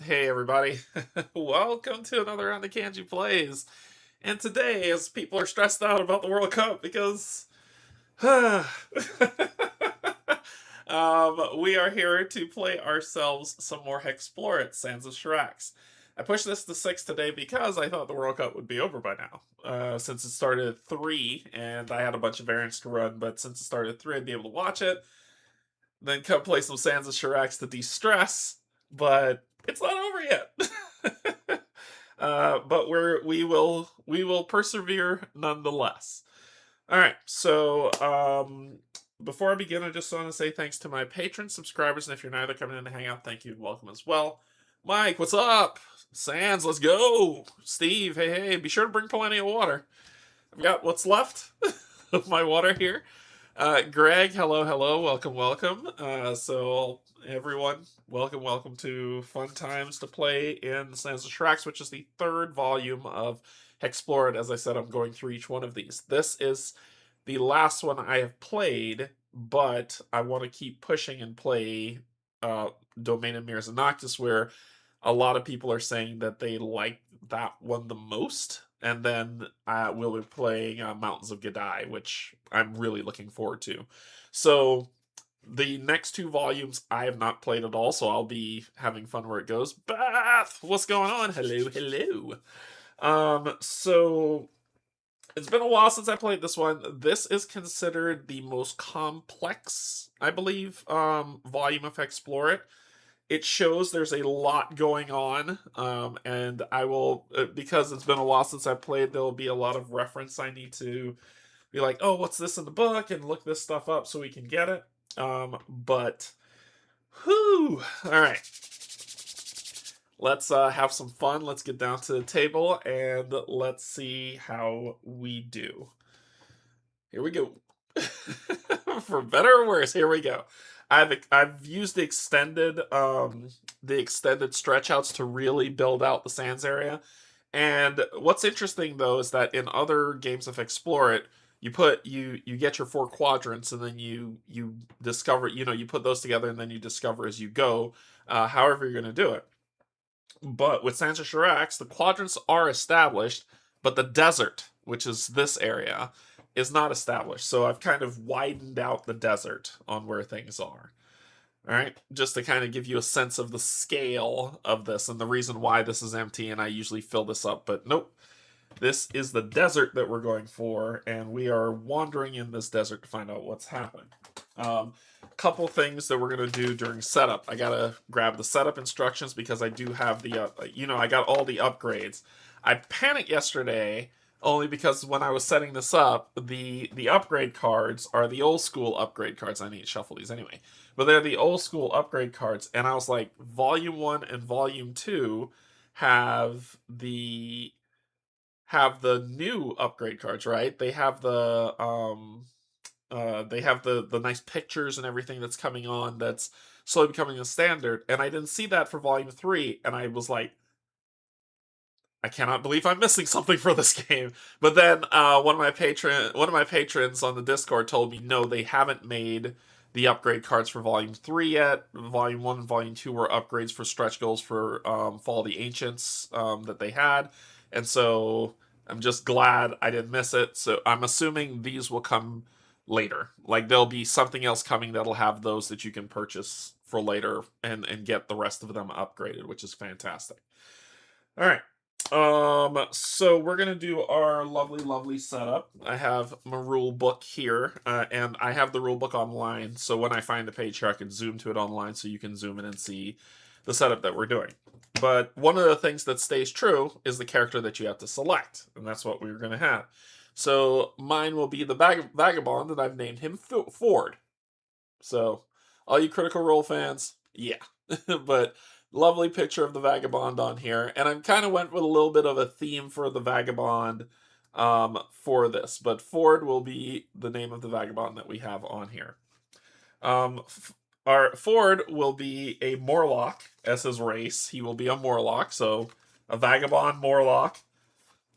Hey everybody, welcome to another round of Canje Plays. And today, as people are stressed out about the World Cup because we are here to play ourselves some more HEXplore It, Sands of Shurax. I pushed this to 6 today because I thought the World Cup would be over by now. Since it started at 3, and I had a bunch of variants to run, but since it started at 3, I'd be able to watch it, then come play some Sands of Shurax to de-stress, but it's not over yet. But we will persevere nonetheless. All right, so before I begin, I just want to say thanks to my patron subscribers, and if you're neither coming in to hang out, thank you and welcome as well. Mike, what's up? Sands, let's go. Steve, hey, be sure to bring plenty of water. I've got what's left of my water here. Greg, hello, welcome. So everyone, welcome to Fun Times to Play in Sands of Shurax, which is the 3rd volume of HEXplore It. As I said, I'm going through each one of these. This is the last one I have played, but I want to keep pushing and play Domain of Mirrors and Noctis, where a lot of people are saying that they like that one the most. And then we'll be playing Mountains of Gadai, which I'm really looking forward to. So the next 2 volumes I have not played at all, so I'll be having fun where it goes. Beth, what's going on? Hello. So it's been a while since I played this one. This is considered the most complex, I believe, volume of HEXplore It. It shows there's a lot going on, and I will, because it's been a while since I played, there will be a lot of reference I need to be like, oh, what's this in the book, and look this stuff up so we can get it. But, whew, all right. Let's have some fun. Let's get down to the table, and let's see how we do. Here we go. For better or worse, here we go. I've used the extended stretch outs to really build out the sands area. And what's interesting though is that in other games of HEXplore It, you get your 4 quadrants and then you discover, you put those together and then you discover as you go, however you're going to do it. But with Sands of Shurax, the quadrants are established, but the desert, which is this area, is not established. So I've kind of widened out the desert on where things are. All right, just to kind of give you a sense of the scale of this and the reason why this is empty, and I usually fill this up, but nope. This is the desert that we're going for, and we are wandering in this desert to find out what's happening. Couple things that we're going to do during setup. I got to grab the setup instructions because I do have the, I got all the upgrades. I panicked yesterday only because when I was setting this up, the upgrade cards are the old school upgrade cards. I need to shuffle these anyway. But they're the old school upgrade cards, and I was like, Volume 1 and Volume 2 have the new upgrade cards, right? They have the nice pictures and everything that's coming on that's slowly becoming the standard, and I didn't see that for Volume 3, and I was like, I cannot believe I'm missing something for this game. But then one of my patrons on the Discord told me no, they haven't made the upgrade cards for Volume 3 yet. Volume 1 and Volume 2 were upgrades for stretch goals for Fall of the Ancients that they had. And so I'm just glad I didn't miss it. So I'm assuming these will come later. Like there'll be something else coming that'll have those that you can purchase for later and get the rest of them upgraded, which is fantastic. All right. So we're gonna do our lovely setup. I have my rule book here, and I have the rule book online, so when I find the page here, I can zoom to it online so you can zoom in and see the setup that we're doing. But one of the things that stays true is the character that you have to select, and that's what we're gonna have. So mine will be the Vagabond, and I've named him Ford. So, all you Critical Role fans, yeah. But lovely picture of the Vagabond on here, and I kind of went with a little bit of a theme for the Vagabond for this, but Ford will be the name of the Vagabond that we have on here. Our Ford will be a Morlock as his race. He will be a Morlock, so a Vagabond Morlock,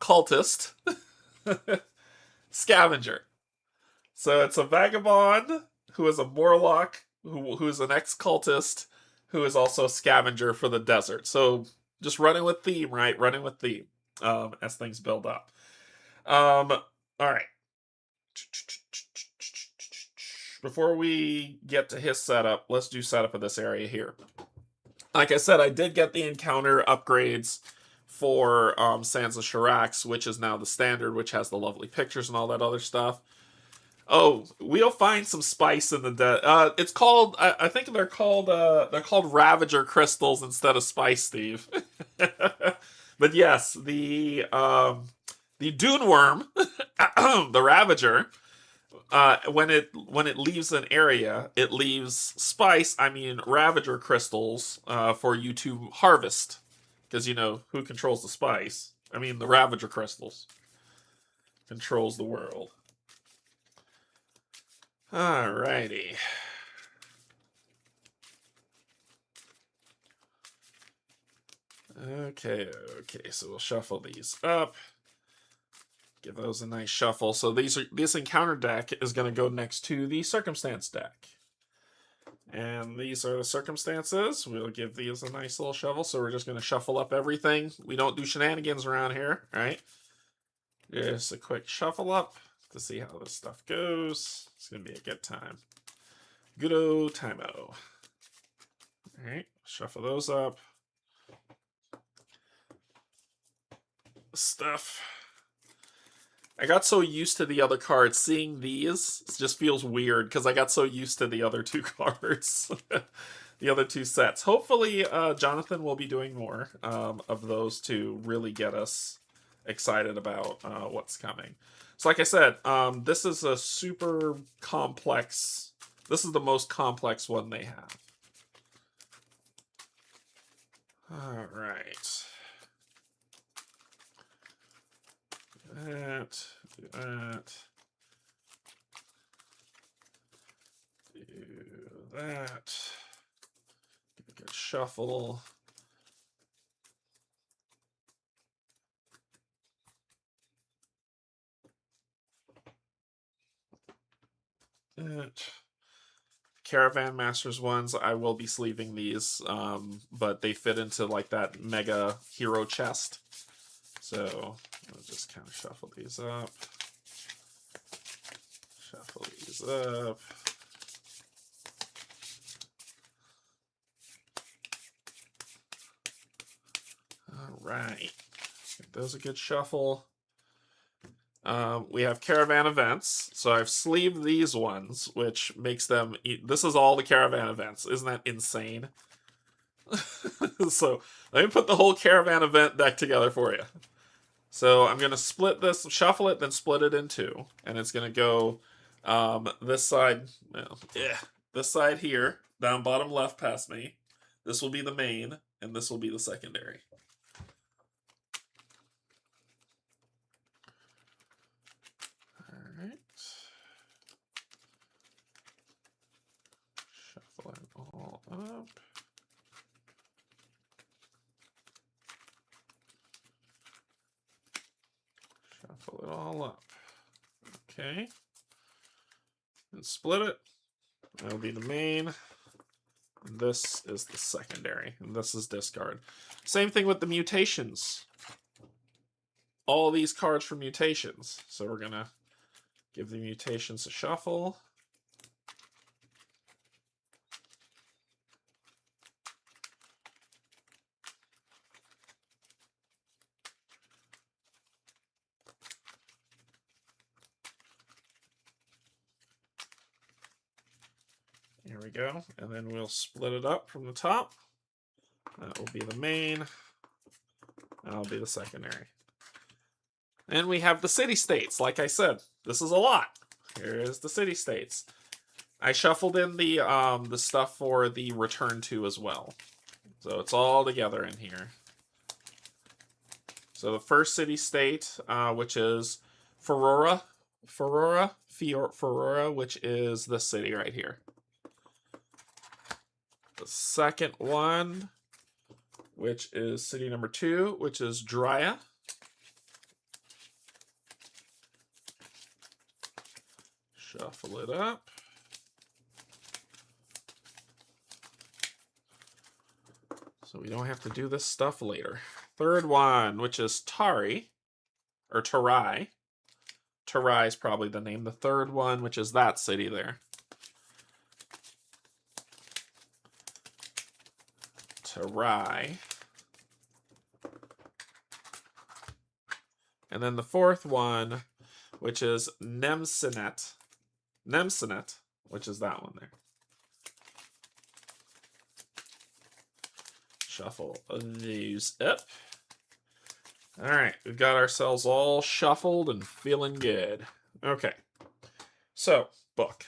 Cultist, Scavenger. So it's a Vagabond who is a Morlock, who is an ex-cultist, who is also a scavenger for the desert. So just running with theme, right? Running with theme as things build up. All right. Before we get to his setup, let's do setup of this area here. Like I said, I did get the encounter upgrades for Sands of Shurax, which is now the standard, which has the lovely pictures and all that other stuff. Oh, we'll find some spice in the it's called I think they're called Ravager Crystals instead of spice, Steve. But yes, the Dune Worm, the Ravager, when it leaves an area, it leaves spice. I mean Ravager crystals for you to harvest, because you know who controls the spice. I mean the Ravager crystals controls the world. Alrighty. Okay, so we'll shuffle these up. Give those a nice shuffle. So this encounter deck is going to go next to the circumstance deck. And these are the circumstances. We'll give these a nice little shuffle. So we're just going to shuffle up everything. We don't do shenanigans around here, right? Just a quick shuffle up to see how this stuff goes. It's going to be a good time. Good old time-o. Alright, shuffle those up. Stuff. I got so used to the other cards, seeing these just feels weird because I got so used to the other two cards. The other two sets. Hopefully, Jonathan will be doing more of those to really get us excited about what's coming. So like I said, this is a super complex... This is the most complex one they have. Alright. That, do that. Do that. Good shuffle. That. Caravan Masters ones, I will be sleeving these, but they fit into like that mega hero chest. So I'll just kind of shuffle these up. Shuffle these up. All right. Give those a good shuffle. We have caravan events. So I've sleeved these ones, which makes them... This is all the caravan events. Isn't that insane? So let me put the whole caravan event deck together for you. So I'm going to split this, shuffle it, then split it in two. And it's going to go this side, well, this side here, down bottom left past me. This will be the main, and this will be the secondary. Alright. Shuffle it all up. Shuffle it all up. Okay. And split it. That'll be the main. And this is the secondary. And this is discard. Same thing with the mutations. All these cards for mutations. So we're going to give the mutations a shuffle. Here we go. And then we'll split it up from the top. That will be the main. That'll be the secondary. And we have the city-states. Like I said, this is a lot. Here is the city-states. I shuffled in the stuff for the return to as well. So it's all together in here. So the first city-state, which is Ferrora, which is this city right here. The second one, which is city number 2, which is Drya. Shuffle it up. So we don't have to do this stuff later. Third one, which is Tari, or Tarai. Tarai is probably the name. The third one, which is that city there. Tarai. And then the fourth one, which is Nemsinet. Nemsinet, which is that one there. Shuffle these up. All right, we've got ourselves all shuffled and feeling good. Okay, so book.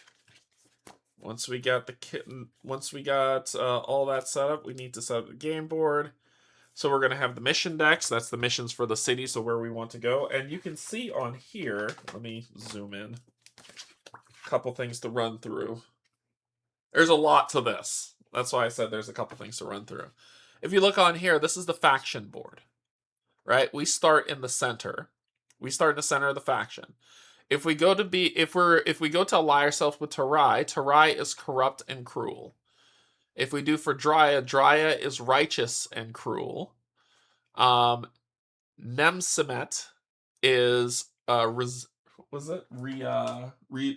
Once we got the kitten, once we got all that set up, we need to set up the game board. So we're gonna have the mission decks. That's the missions for the city, so where we want to go. And you can see on here. Let me zoom in. A couple things to run through. There's a lot to this. That's why I said there's a couple things to run through. If you look on here, this is the faction board, right? We start in the center. We start in the center of the faction. If we go to if we go to ally ourselves with Tarai, Tarai is corrupt and cruel. If we do for Drya, Drya is righteous and cruel. Nemsimet is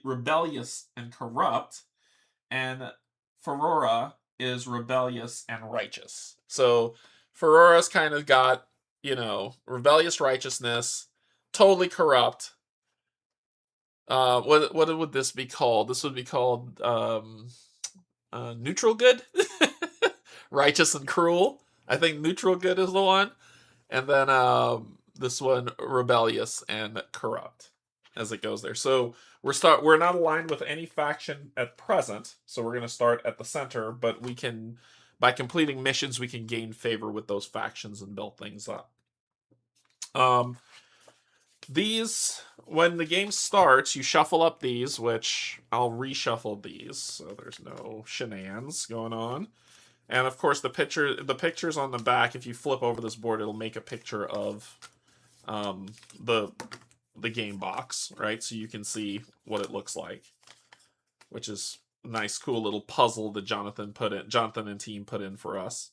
rebellious and corrupt, and Ferora is rebellious and righteous. So Ferora's kind of got, you know, rebellious righteousness, totally corrupt. What would this be called? This would be called neutral good. Righteous and cruel. I think neutral good is the one. And then this one, rebellious and corrupt, as it goes there. So we're not aligned with any faction at present, so we're going to start at the center, but we can, by completing missions, we can gain favor with those factions and build things up. These, when the game starts, you shuffle up these, which I'll reshuffle these, so there's no shenanigans going on. And of course, the pictures on the back, if you flip over this board, it'll make a picture of the game box, right? So you can see what it looks like, which is a nice, cool little puzzle that Jonathan and team put in for us.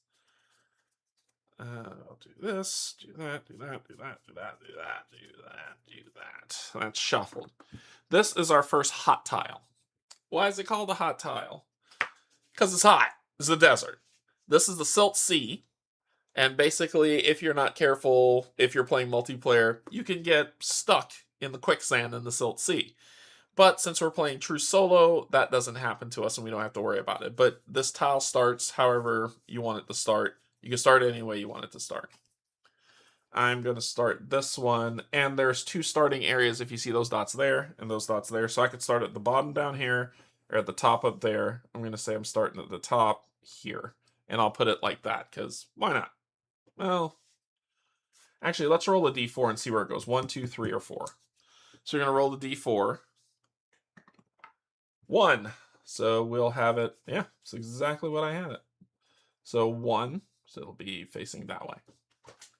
I'll do this, do that, do that, do that, do that, do that, do that, do that. That's shuffled. This is our first hot tile. Why is it called a hot tile? Because it's hot. It's the desert. This is the Silt Sea. And basically, if you're not careful, if you're playing multiplayer, you can get stuck in the quicksand in the Silt Sea. But since we're playing true solo, that doesn't happen to us and we don't have to worry about it. But this tile starts however you want it to start. You can start it any way you want it to start. I'm going to start this one, and there's two starting areas if you see those dots there and those dots there. So I could start at the bottom down here or at the top up there. I'm going to say I'm starting at the top here, and I'll put it like that because why not? Well, actually, let's roll a d4 and see where it goes. 1, 2, 3, or 4. So you're going to roll the d4. 1. So we'll have it. Yeah, it's exactly what I had it. So 1. So it'll be facing that way.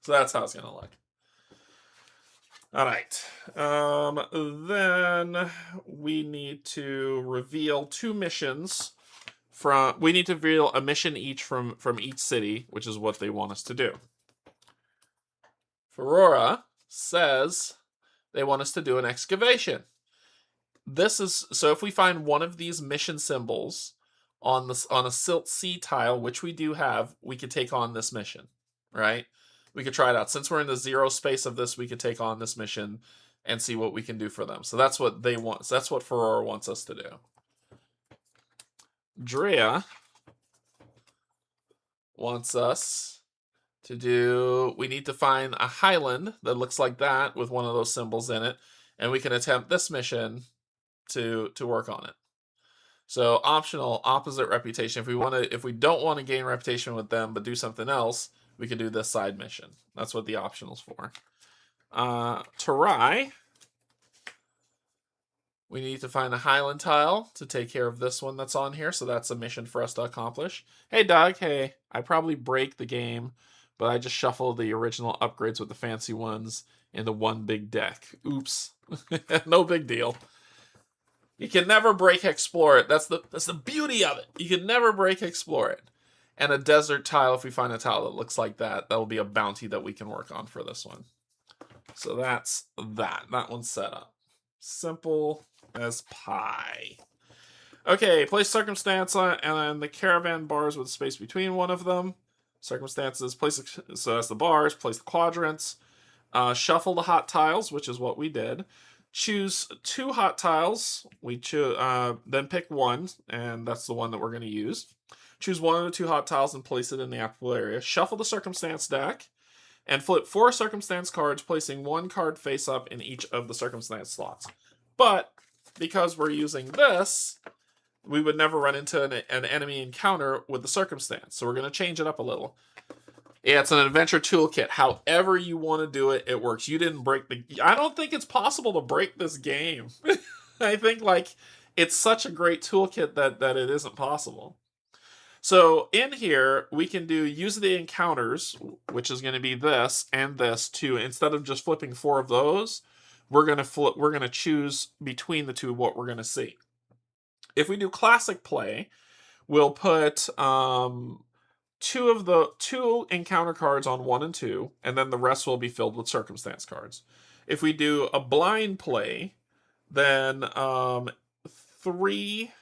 So that's how it's going to look. All right. Then we need to reveal 2 missions. We need to reveal a mission each from each city, which is what they want us to do. Ferora says they want us to do an excavation. So if we find one of these mission symbols on a Silt Sea tile, which we do have, we could take on this mission, right? We could try it out. Since we're in the 0 space of this, we could take on this mission and see what we can do for them. So that's what they want. So that's what Ferora wants us to do. Drea wants us to do, we need to find a highland that looks like that with one of those symbols in it, and we can attempt this mission to work on it. So optional, opposite reputation. If we don't want to gain reputation with them but do something else, we can do this side mission. That's what the optional's for. Tarai, we need to find a highland tile to take care of this one that's on here. So that's a mission for us to accomplish. Hey Doug, hey, I probably break the game, but I just shuffled the original upgrades with the fancy ones into one big deck. Oops. No big deal. You can never break HEXplore It. That's the beauty of it. You can never break HEXplore It. and a desert tile if we find a tile that looks like that. That will be a bounty that we can work on for this one. So that's that. That one's set up. Simple as pie. Okay, place circumstance and the caravan bars with space between one of them. Circumstances, place, so that's the bars, place the quadrants. Shuffle the hot tiles, which is what we did. Choose 2 hot tiles. Then pick one, and that's the one that we're going to use. Choose one of the 2 hot tiles and place it in the applicable area. Shuffle the circumstance deck, and flip 4 circumstance cards, placing 1 card face up in each of the circumstance slots. But because we're using this, we would never run into an enemy encounter with the circumstance. So we're going to change it up a little. Yeah, it's an adventure toolkit. However you want to do it, it works. You didn't break the... I don't think it's possible to break this game. I think, like, it's such a great toolkit that it isn't possible. So in here, we can use the encounters, which is going to be this and this too. Instead of just flipping 4 of those, we're going to choose between the 2 what we're going to see. If we do classic play, we'll put 2 encounter cards on 1 and 2, and then the rest will be filled with circumstance cards. If we do a blind play, then 3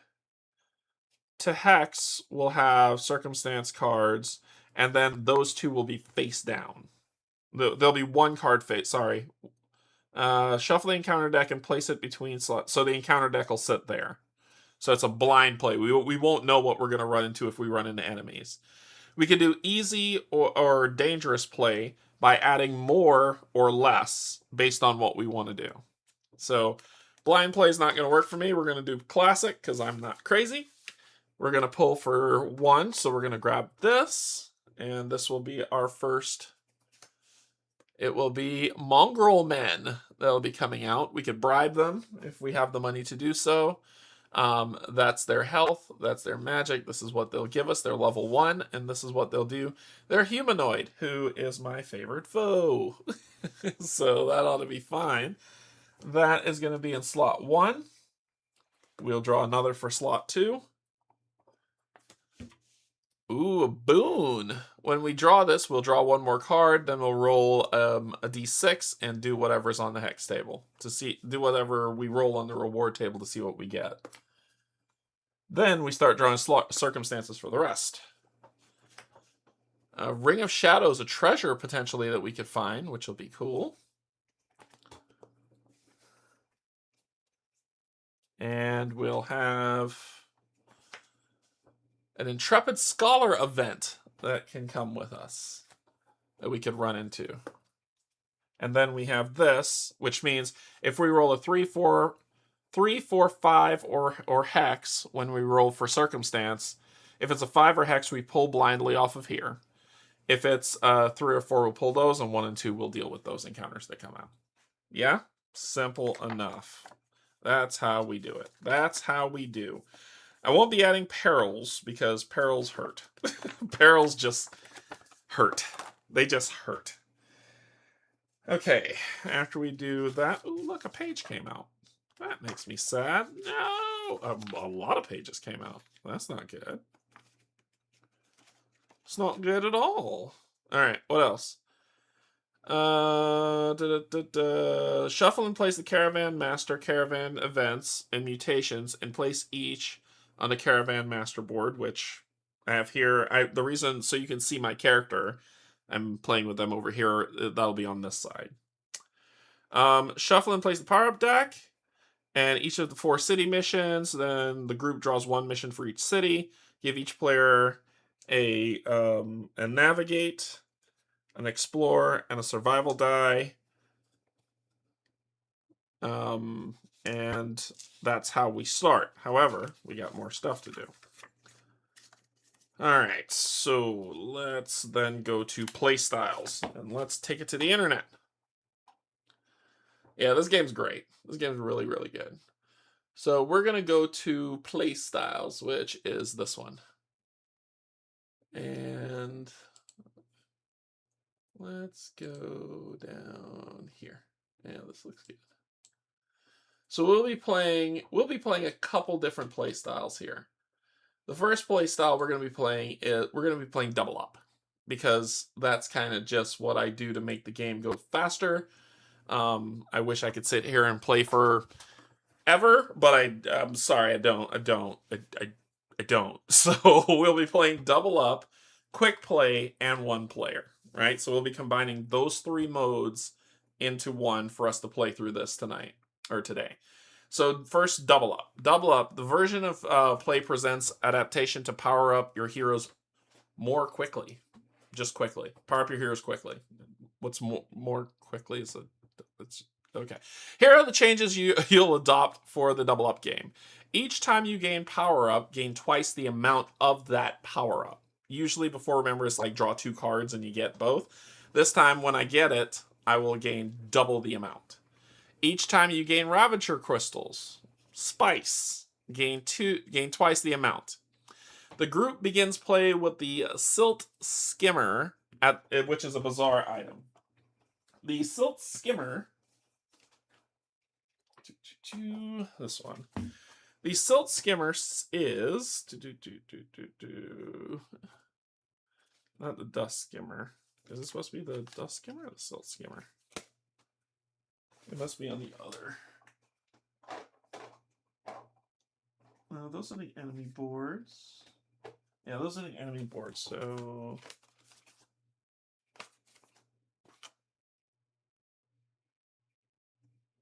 to Hex will have circumstance cards, and then those 2 will be face down. There'll be 1 card face, sorry. Shuffle the encounter deck and place it between slots, so the encounter deck will sit there. So it's a blind play. We won't know what we're going to run into if we run into enemies. We can do easy or dangerous play by adding more or less based on what we want to do. So blind play is not going to work for me. We're going to do classic because I'm not crazy. We're going to pull for 1, so we're going to grab this, and this will be our first. It will be Mongrel Men that'll be coming out. We could bribe them if we have the money to do so. That's their health, that's their magic, this is what they'll give us. They're level 1, and this is what they'll do. They're humanoid, who is my favorite foe. So that ought to be fine. That is going to be in slot 1. We'll draw another for slot 2. Ooh, a boon. When we draw this, we'll draw 1 more card, then we'll roll a d6 and do whatever's on the hex table. Do whatever we roll on the reward table to see what we get. Then we start drawing circumstances for the rest. A Ring of Shadows, a treasure potentially that we could find, which will be cool. And we'll have an Intrepid Scholar event that can come with us that we could run into. And then we have this, which means if we roll a 3, 4, 5, or hex when we roll for circumstance, if it's a 5 or hex, we pull blindly off of here. If it's 3 or 4, we'll pull those, and 1 and 2 we'll deal with those encounters that come out. Yeah? Simple enough. That's how we do it. That's how we do. I won't be adding perils because perils hurt. Perils just hurt. They just hurt. Okay, after we do that... Ooh, look, a page came out. That makes me sad. No! A lot of pages came out. That's not good. It's not good at all. Alright, what else? Shuffle and place the caravan master caravan events and mutations and place each on the caravan master board, which I have here. The reason, so you can see my character, I'm playing with them over here. That'll be on this side. Shuffle and place the power-up deck and each of the 4 city missions. Then the group draws 1 mission for each city. Give each player a navigate, an explore, and a survival die. And that's how we start. However, we got more stuff to do. Alright, so let's then go to playstyles. And let's take it to the internet. Yeah, this game's great. This game's really, really good. So we're going to go to playstyles, which is this one. And let's go down here. Yeah, this looks good. So we'll be playing a couple different play styles here. The first play style we're going to be playing is we're going to be playing double up, because that's kind of just what I do to make the game go faster. I wish I could sit here and play for ever, but I'm sorry, I don't. So we'll be playing double up, quick play, and one player, right? So we'll be combining those three modes into one for us to play through this tonight or today. So first, double up. Double up. The version of play presents adaptation to power up your heroes more quickly. Just quickly. Power up your heroes quickly. What's more quickly is it's okay. Here are the changes you'll adopt for the double up game. Each time you gain power up, gain twice the amount of that power up. Usually before, remember, it's like draw 2 cards and you get both. This time when I get it, I will gain double the amount. Each time you gain Ravager Crystals, Spice, gain twice the amount. The group begins play with the Silt Skimmer, which is a bizarre item. The Silt Skimmer, this one. The Silt Skimmer is not the Dust Skimmer. Is it supposed to be the Dust Skimmer or the Silt Skimmer? It must be on the other. No, those are the enemy boards. Yeah, those are the enemy boards. So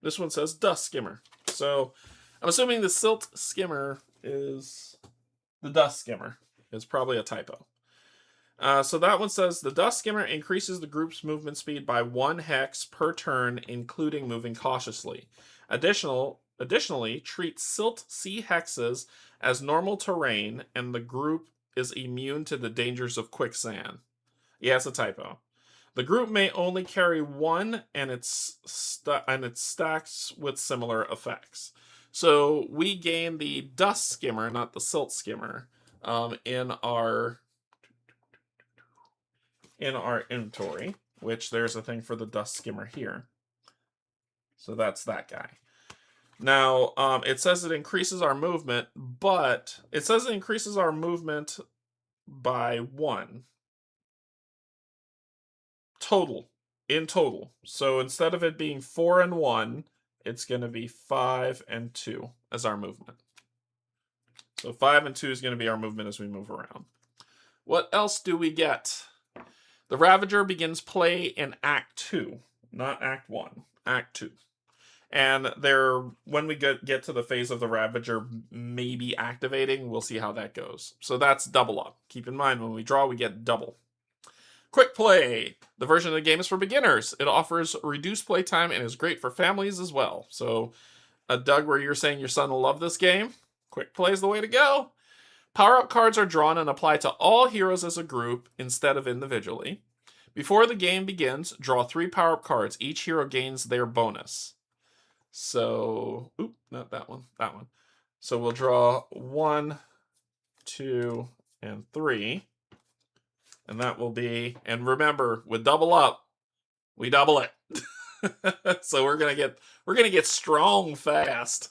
this one says Dust Skimmer. So I'm assuming the Silt Skimmer is the Dust Skimmer. It's probably a typo. So that one says the Dust Skimmer increases the group's movement speed by 1 hex per turn, including moving cautiously. Additionally, treat Silt Sea hexes as normal terrain, and the group is immune to the dangers of quicksand. Yeah, it's a typo. The group may only carry one, and it stacks with similar effects. So we gain the Dust Skimmer, not the Silt Skimmer, in our inventory, which there's a thing for the Dust Skimmer here. So that's that guy. Now, it says it increases our movement, but it says it increases our movement by 1. In total. So instead of it being 4 and 1, it's going to be 5 and 2 as our movement. So 5 and 2 is going to be our movement as we move around. What else do we get? The Ravager begins play in Act 2, not Act 1, Act 2. And when we get to the phase of the Ravager maybe activating, we'll see how that goes. So that's double up. Keep in mind, when we draw, we get double. Quick play. The version of the game is for beginners. It offers reduced playtime and is great for families as well. So, Doug, where you're saying your son will love this game, quick play is the way to go. Power-up cards are drawn and apply to all heroes as a group instead of individually. Before the game begins, draw 3 power-up cards. Each hero gains their bonus. So, not that one, that one. So we'll draw 1, 2, and 3. And that will be, and remember, with double up, we double it. So we're gonna get strong fast.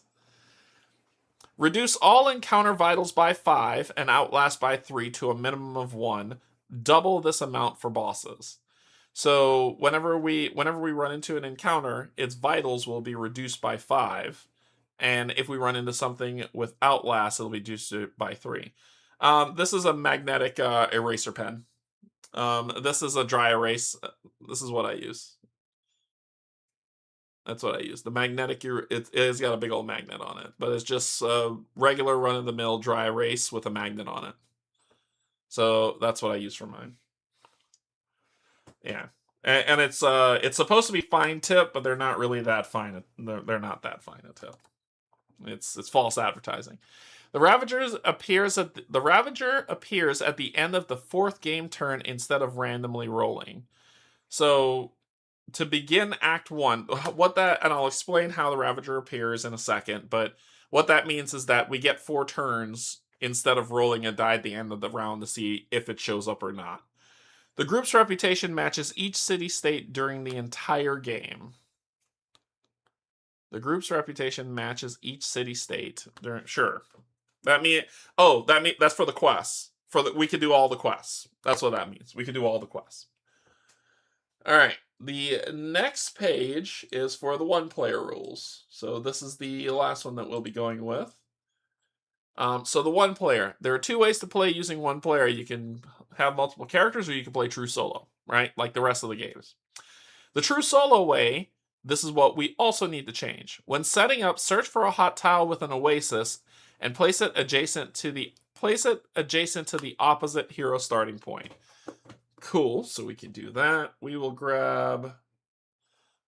Reduce all encounter vitals by 5 and outlast by 3 to a minimum of 1. Double this amount for bosses. So whenever we run into an encounter, its vitals will be reduced by 5. And if we run into something with outlast, it'll be reduced by 3. This is a magnetic eraser pen. This is a dry erase. This is what I use. That's what I use. The magnetic, it has got a big old magnet on it, but it's just a regular run-of-the-mill dry erase with a magnet on it. So that's what I use for mine. Yeah, and it's supposed to be fine tip, but they're not really that fine. They're not that fine a tip. It's false advertising. The Ravager appears at the end of the 4th game turn instead of randomly rolling. So to begin Act 1, and I'll explain how the Ravager appears in a second, but what that means is that we get 4 turns instead of rolling a die at the end of the round to see if it shows up or not. The group's reputation matches each city-state during the entire game. The group's reputation matches each city-state. Sure. That's for the quests. We could do all the quests. That's what that means. We could do all the quests. All right. The next page is for the one-player rules. So this is the last one that we'll be going with. So the one player. There are two ways to play using one player. You can have multiple characters, or you can play true solo, right? Like the rest of the games. The true solo way, this is what we also need to change. When setting up, search for a hot tile with an oasis and place it adjacent to the opposite hero starting point. Cool, so we can do that. We will grab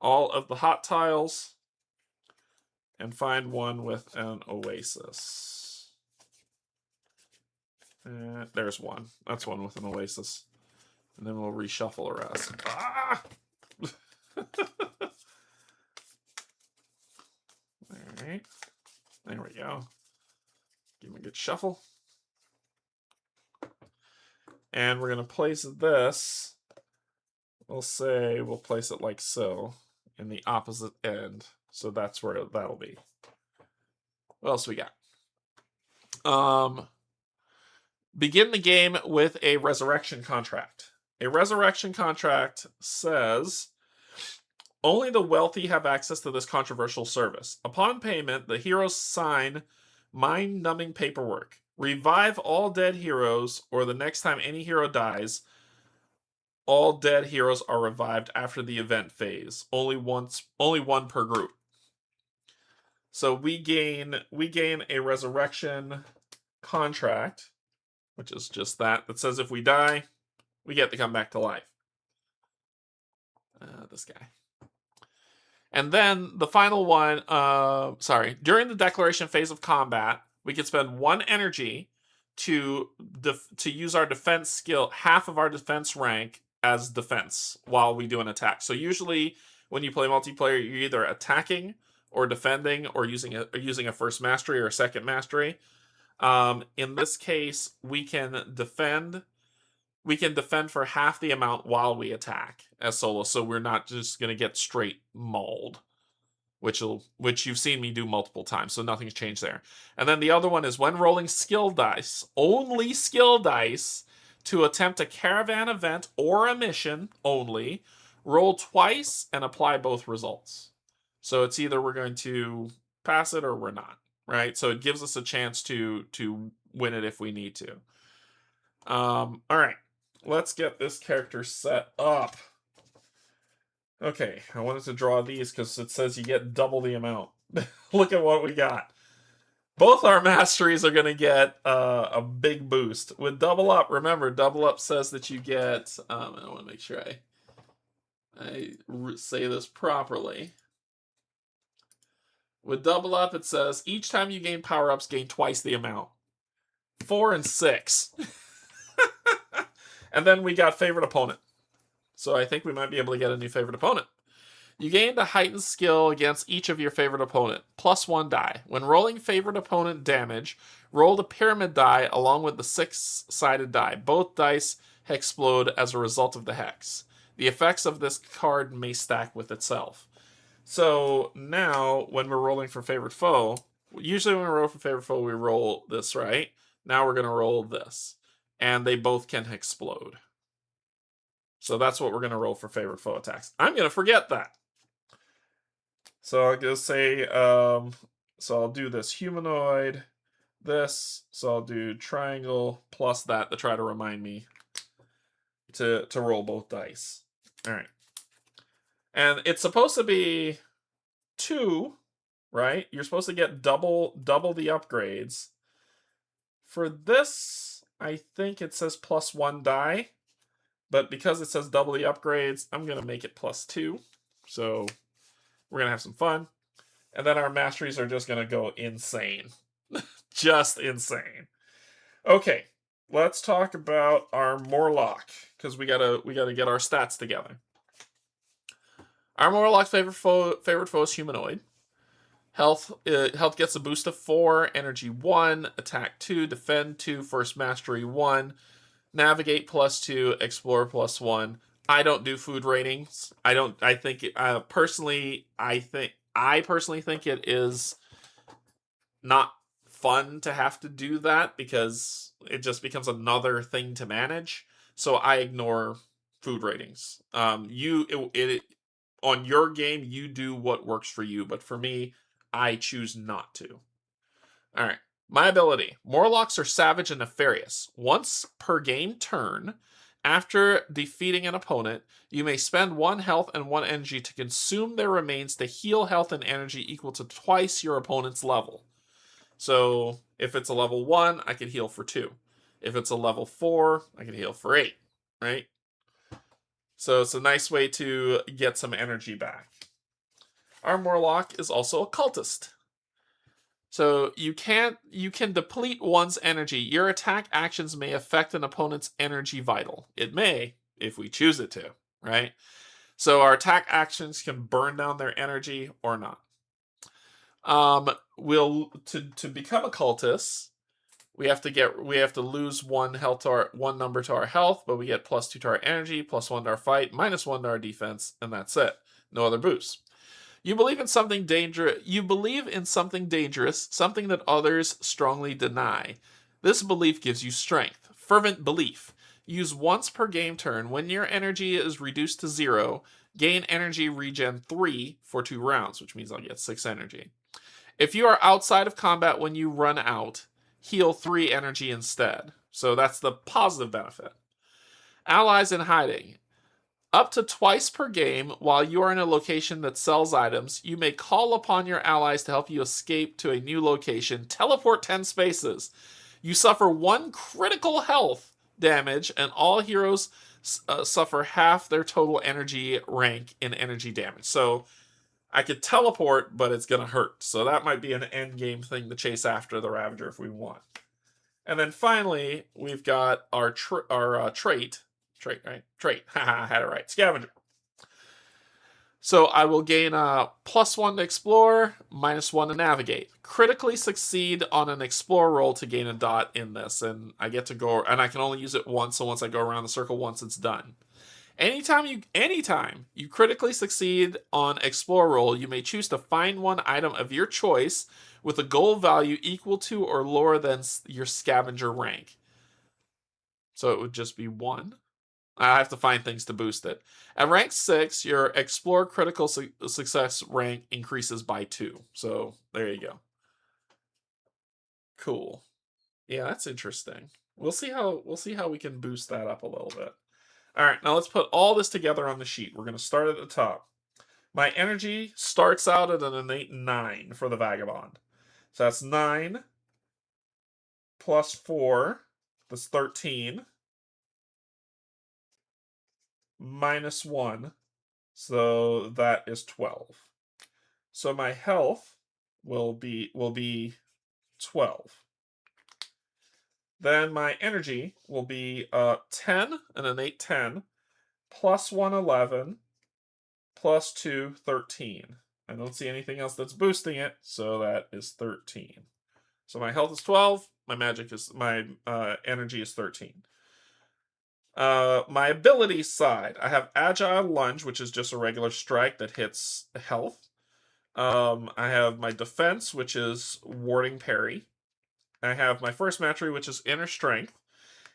all of the hot tiles and find one with an oasis. There's one. That's one with an oasis. And then we'll reshuffle the rest. Ah! Alright. There we go. Give him a good shuffle. And we're going to place this. We'll place it like so in the opposite end. So that's where that'll be. What else we got? Begin the game with a resurrection contract. A resurrection contract says only the wealthy have access to this controversial service. Upon payment, the heroes sign mind-numbing paperwork. Revive all dead heroes, or the next time any hero dies, all dead heroes are revived after the event phase. Only one per group. So we gain a resurrection contract, which is just that says if we die, we get to come back to life. This guy. And then the final one, during the declaration phase of combat, we can spend 1 energy to use our defense skill, half of our defense rank as defense while we do an attack. So usually when you play multiplayer, you're either attacking or defending or using a first mastery or a second mastery. In this case, we can defend for half the amount while we attack as solo, so we're not just going to get straight mauled, which you've seen me do multiple times, so nothing's changed there. And then the other one is when rolling skill dice, only skill dice, to attempt a caravan event or a mission only, roll twice and apply both results. So it's either we're going to pass it or we're not, right? So it gives us a chance to win it if we need to. All right. Let's get this character set up. Okay, I wanted to draw these because it says you get double the amount. Look at what we got. Both our masteries are going to get a big boost. With double up, remember, double up says that you get... I want to make sure I say this properly. With double up, it says each time you gain power-ups, gain twice the amount. 4 and 6. And then we got favorite opponent. So I think we might be able to get a new favorite opponent. You gained a heightened skill against each of your favorite opponent. +1 die. When rolling favorite opponent damage, roll the pyramid die along with the 6-sided die. Both dice hexplode as a result of the hex. The effects of this card may stack with itself. So now, when we're rolling for favorite foe, usually when we roll for favorite foe, we roll this, right? Now we're going to roll this. And they both can hexplode. So that's what we're going to roll for favorite foe attacks. I'm going to forget that. So I'll just say, so I'll do this humanoid, this, so I'll do triangle plus that to try to remind me to roll both dice. All right. And it's supposed to be 2, right? You're supposed to get double the upgrades. For this, I think it says +1 die. But because it says double the upgrades, I'm going to make it +2. So we're going to have some fun. And then our masteries are just going to go insane. Just insane. Okay, let's talk about our Morlock, because we gotta get our stats together. Our Morlock's favorite foe is humanoid. Health gets a boost of 4, energy 1, attack 2, defend 2, first mastery 1. Navigate +2, explore +1. I don't do food ratings. I personally think it is not fun to have to do that because it just becomes another thing to manage. So I ignore food ratings. On your game, you do what works for you, but for me, I choose not to. All right. My ability. Morlocks are savage and nefarious. Once per game turn, after defeating an opponent, you may spend 1 health and 1 energy to consume their remains to heal health and energy equal to twice your opponent's level. So if it's a level 1, I can heal for 2. If it's a level 4, I can heal for 8, right? So it's a nice way to get some energy back. Our Morlock is also a cultist. So you can deplete one's energy. Your attack actions may affect an opponent's energy vital. It may, if we choose it to, right? So our attack actions can burn down their energy or not. To become a cultist, we have to lose 1 health to one number to our health, but we get +2 to our energy, +1 to our fight, -1 to our defense, and that's it. No other boosts. You believe in something dangerous. Something that others strongly deny. This belief gives you strength. Fervent belief. Use once per game turn. When your energy is reduced to 0, gain energy regen 3 for 2 rounds, which means I'll get 6 energy. If you are outside of combat when you run out, heal 3 energy instead. So that's the positive benefit. Allies in hiding. Up to twice per game, while you are in a location that sells items, you may call upon your allies to help you escape to a new location. Teleport 10 spaces. You suffer 1 critical health damage, and all heroes suffer half their total energy rank in energy damage. So I could teleport, but it's going to hurt. So that might be an end game thing to chase after the Ravager if we want. And then finally, we've got our trait. Trait, right? Trait. Haha, I had it right. Scavenger. So I will gain a +1 to explore, -1 to navigate. Critically succeed on an explore roll to gain a dot in this, and I get to go, and I can only use it once. So once I go around the circle once, it's done. Anytime you critically succeed on explore roll, you may choose to find 1 item of your choice with a goal value equal to or lower than your scavenger rank. So it would just be 1. I have to find things to boost it. At rank 6, your explore critical success rank increases by 2. So there you go. Cool. Yeah, that's interesting. We'll see how we can boost that up a little bit. All right, now let's put all this together on the sheet. We're going to start at the top. My energy starts out at an innate 9 for the Vagabond. So that's 9 plus 4. That's 13. -1. So that is 12. So my health will be 12. Then my energy will be 10, an innate 10, +1, 11, +2, 13. I don't see anything else that's boosting it, so that is 13. So my health is 12, my energy is 13. My ability side, I have Agile Lunge, which is just a regular strike that hits health. I have my defense, which is warding parry. I have my first mastery, which is inner strength.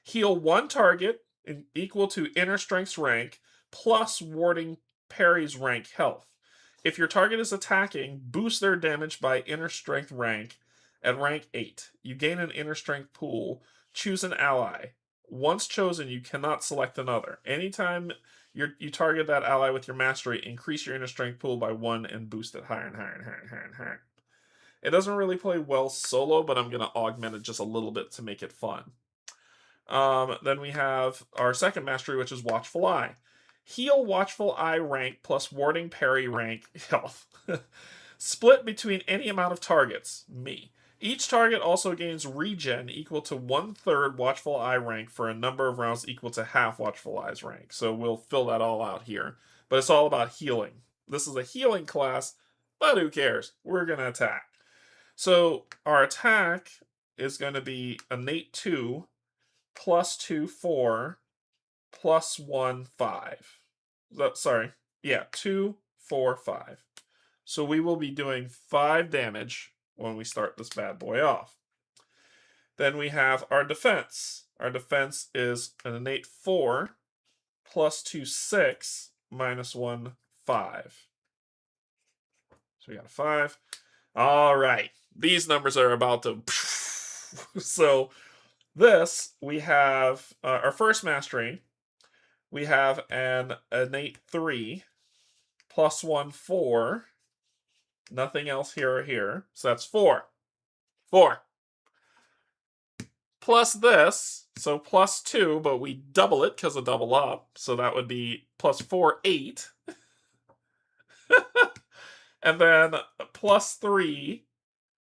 Heal 1 target equal to inner strength's rank plus warding parry's rank health. If your target is attacking, boost their damage by inner strength rank at rank 8. You gain an inner strength pool. Choose an ally. Once chosen, you cannot select another. Anytime you target that ally with your mastery, increase your inner strength pool by 1 and boost it higher and higher and higher and higher and higher. It doesn't really play well solo, but I'm going to augment it just a little bit to make it fun. Then we have our second mastery, which is Watchful Eye. Heal Watchful Eye rank plus warding parry rank health. Split between any amount of targets. Me. Each target also gains regen equal to 1/3 Watchful Eye rank for a number of rounds equal to half Watchful Eye's rank. So we'll fill that all out here. But it's all about healing. This is a healing class, but who cares? We're going to attack. So our attack is going to be innate 2, +2, 4, +1, 5. Sorry. Yeah, 2, 4, 5. So we will be doing 5 damage when we start this bad boy off. Then we have our defense. Our defense is an innate 4 plus 2, 6 minus 1, 5. So we got a 5. All right. These numbers are about to... So this, we have our first mastery. We have an innate 3 plus 1, 4. Nothing else here or here. So that's 4. 4. Plus this, so plus 2, but we double it because of double up. So that would be plus 4, 8. And then plus 3,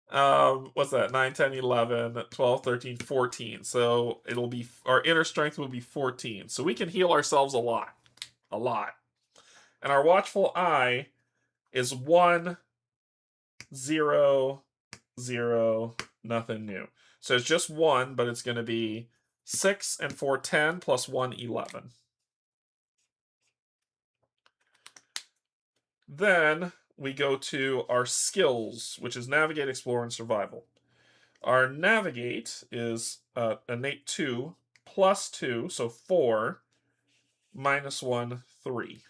what's that? 9, 10, 11, 12, 13, 14. So it'll be, our inner strength will be 14. So we can heal ourselves a lot. A lot. And our watchful eye is 1, 0, 0, nothing new. So it's just 1, but it's going to be 6 and 4, 10, plus 1, 11. Then we go to our skills, which is Navigate, Explore, and Survival. Our Navigate is innate 2 plus 2, so 4, minus 1, 3.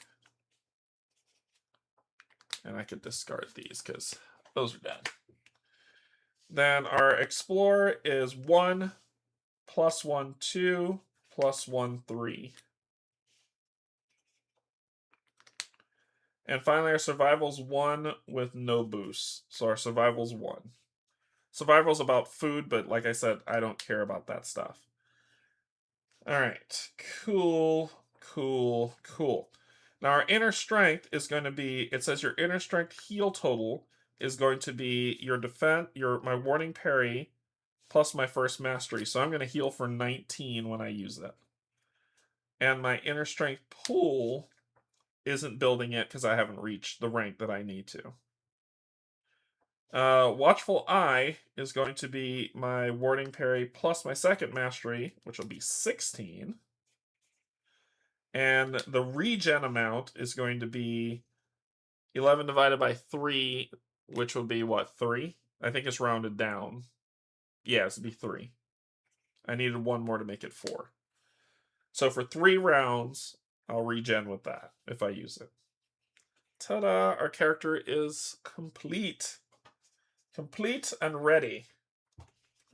And I could discard these because those are dead. Then our Explore is 1 plus 1, 2 plus 1, 3. And finally, our Survival's 1 with no boost. So our Survival's 1. Survival's about food, but like I said, I don't care about that stuff. All right, cool, cool, cool. Now our inner strength is going to be, it says your inner strength heal total is going to be your defense, my warning parry plus my first mastery. So I'm going to heal for 19 when I use it. And my inner strength pool isn't building yet because I haven't reached the rank that I need to. Watchful Eye is going to be my warding parry plus my second mastery, which will be 16. And the regen amount is going to be 11 divided by 3, which will be what, 3? I think it's rounded down. Yeah, it'd be 3. I needed 1 more to make it 4. So for 3 rounds, I'll regen with that if I use it. Ta-da! Our character is complete. Complete and ready.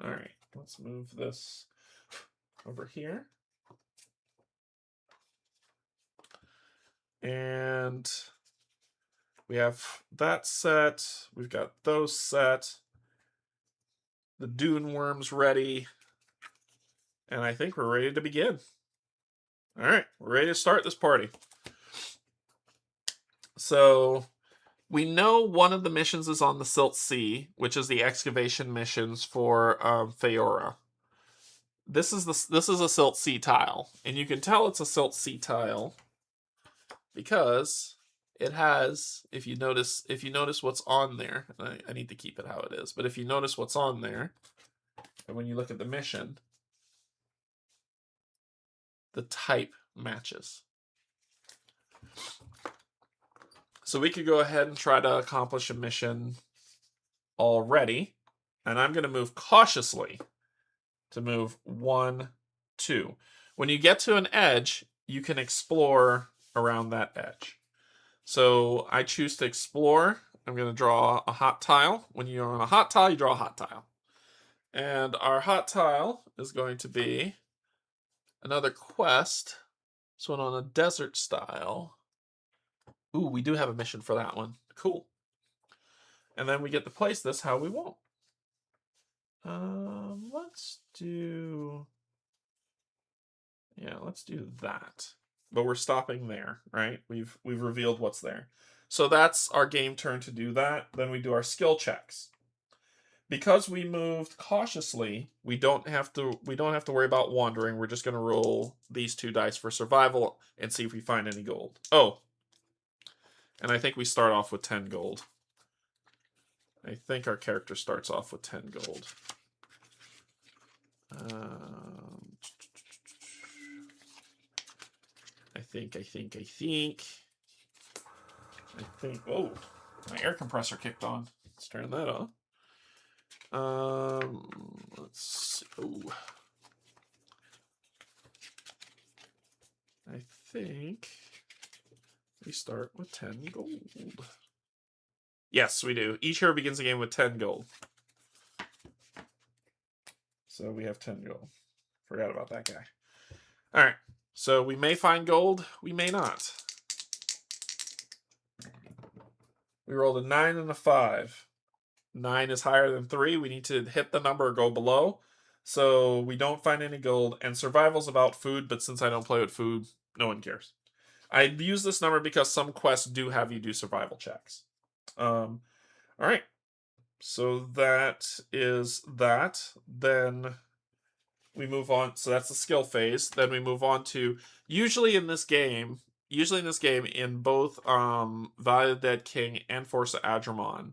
All right, let's move this over here. And we have that set. We've got those set. The Dune Worm's ready. And I think we're ready to begin. All right, we're ready to start this party. So we know one of the missions is on the Silt Sea, which is the excavation missions for Feora. This is a Silt Sea tile, and you can tell it's a Silt Sea tile because it has, if you notice what's on there, I need to keep it how it is, but if you notice what's on there, and when you look at the mission, the type matches. So we could go ahead and try to accomplish a mission already, and I'm going to move cautiously to move 1, 2. When you get to an edge, you can explore around that edge. So I choose to explore. I'm going to draw a hot tile. When you're on a hot tile, you draw a hot tile. And our hot tile is going to be another quest. This one on a desert style. Ooh, we do have a mission for that one. Cool. And then we get to place this how we want. Let's do that. But we're stopping there, right? We've revealed what's there. So that's our game turn to do that. Then we do our skill checks. Because we moved cautiously, we don't have to worry about wandering. We're just going to roll these 2 dice for survival and see if we find any gold. Oh. And I think we start off with 10 gold. I think our character starts off with 10 gold. I think, oh, my air compressor kicked on. Let's turn that on. Let's see. Ooh. I think we start with 10 gold. Yes, we do. Each hero begins the game with 10 gold. So we have 10 gold. Forgot about that guy. Alright. So we may find gold, we may not. We rolled a 9 and a 5. 9 is higher than 3. We need to hit the number or go below. So we don't find any gold. And survival's about food, but since I don't play with food, no one cares. I use this number because some quests do have you do survival checks. Alright. So that is that. Then we move on. So that's the skill phase. Then we move on to, usually in this game, in both Valley of the Dead King and Force of Adramon,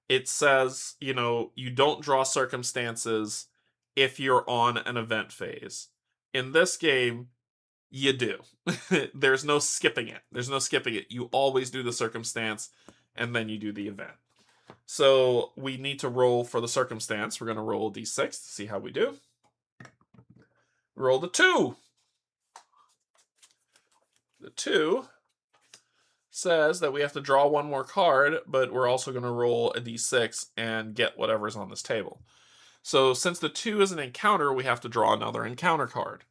it says, you know, you don't draw circumstances if you're on an event phase. In this game, you do. There's no skipping it. You always do the circumstance, and then you do the event. So we need to roll for the circumstance. We're going to roll a d6 to see how we do. Roll the 2. The 2 says that we have to draw one more card, but we're also going to roll a d6 and get whatever's on this table. So since the 2 is an encounter, we have to draw another encounter card.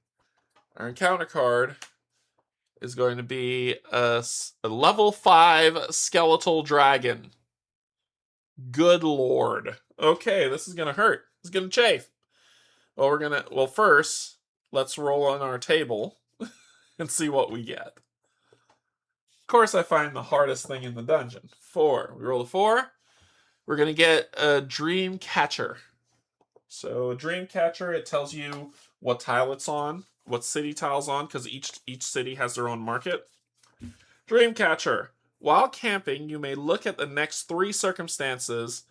Our encounter card is going to be a level 5 skeletal dragon. Good lord. Okay, this is going to hurt. It's going to chafe. Well, first, let's roll on our table and see what we get. Of course, I find the hardest thing in the dungeon. 4. We roll a 4. We're going to get a dream catcher. So a dream catcher, it tells you what tile it's on, what city tile's on, because each city has their own market. Dream catcher. While camping, you may look at the next 3 circumstances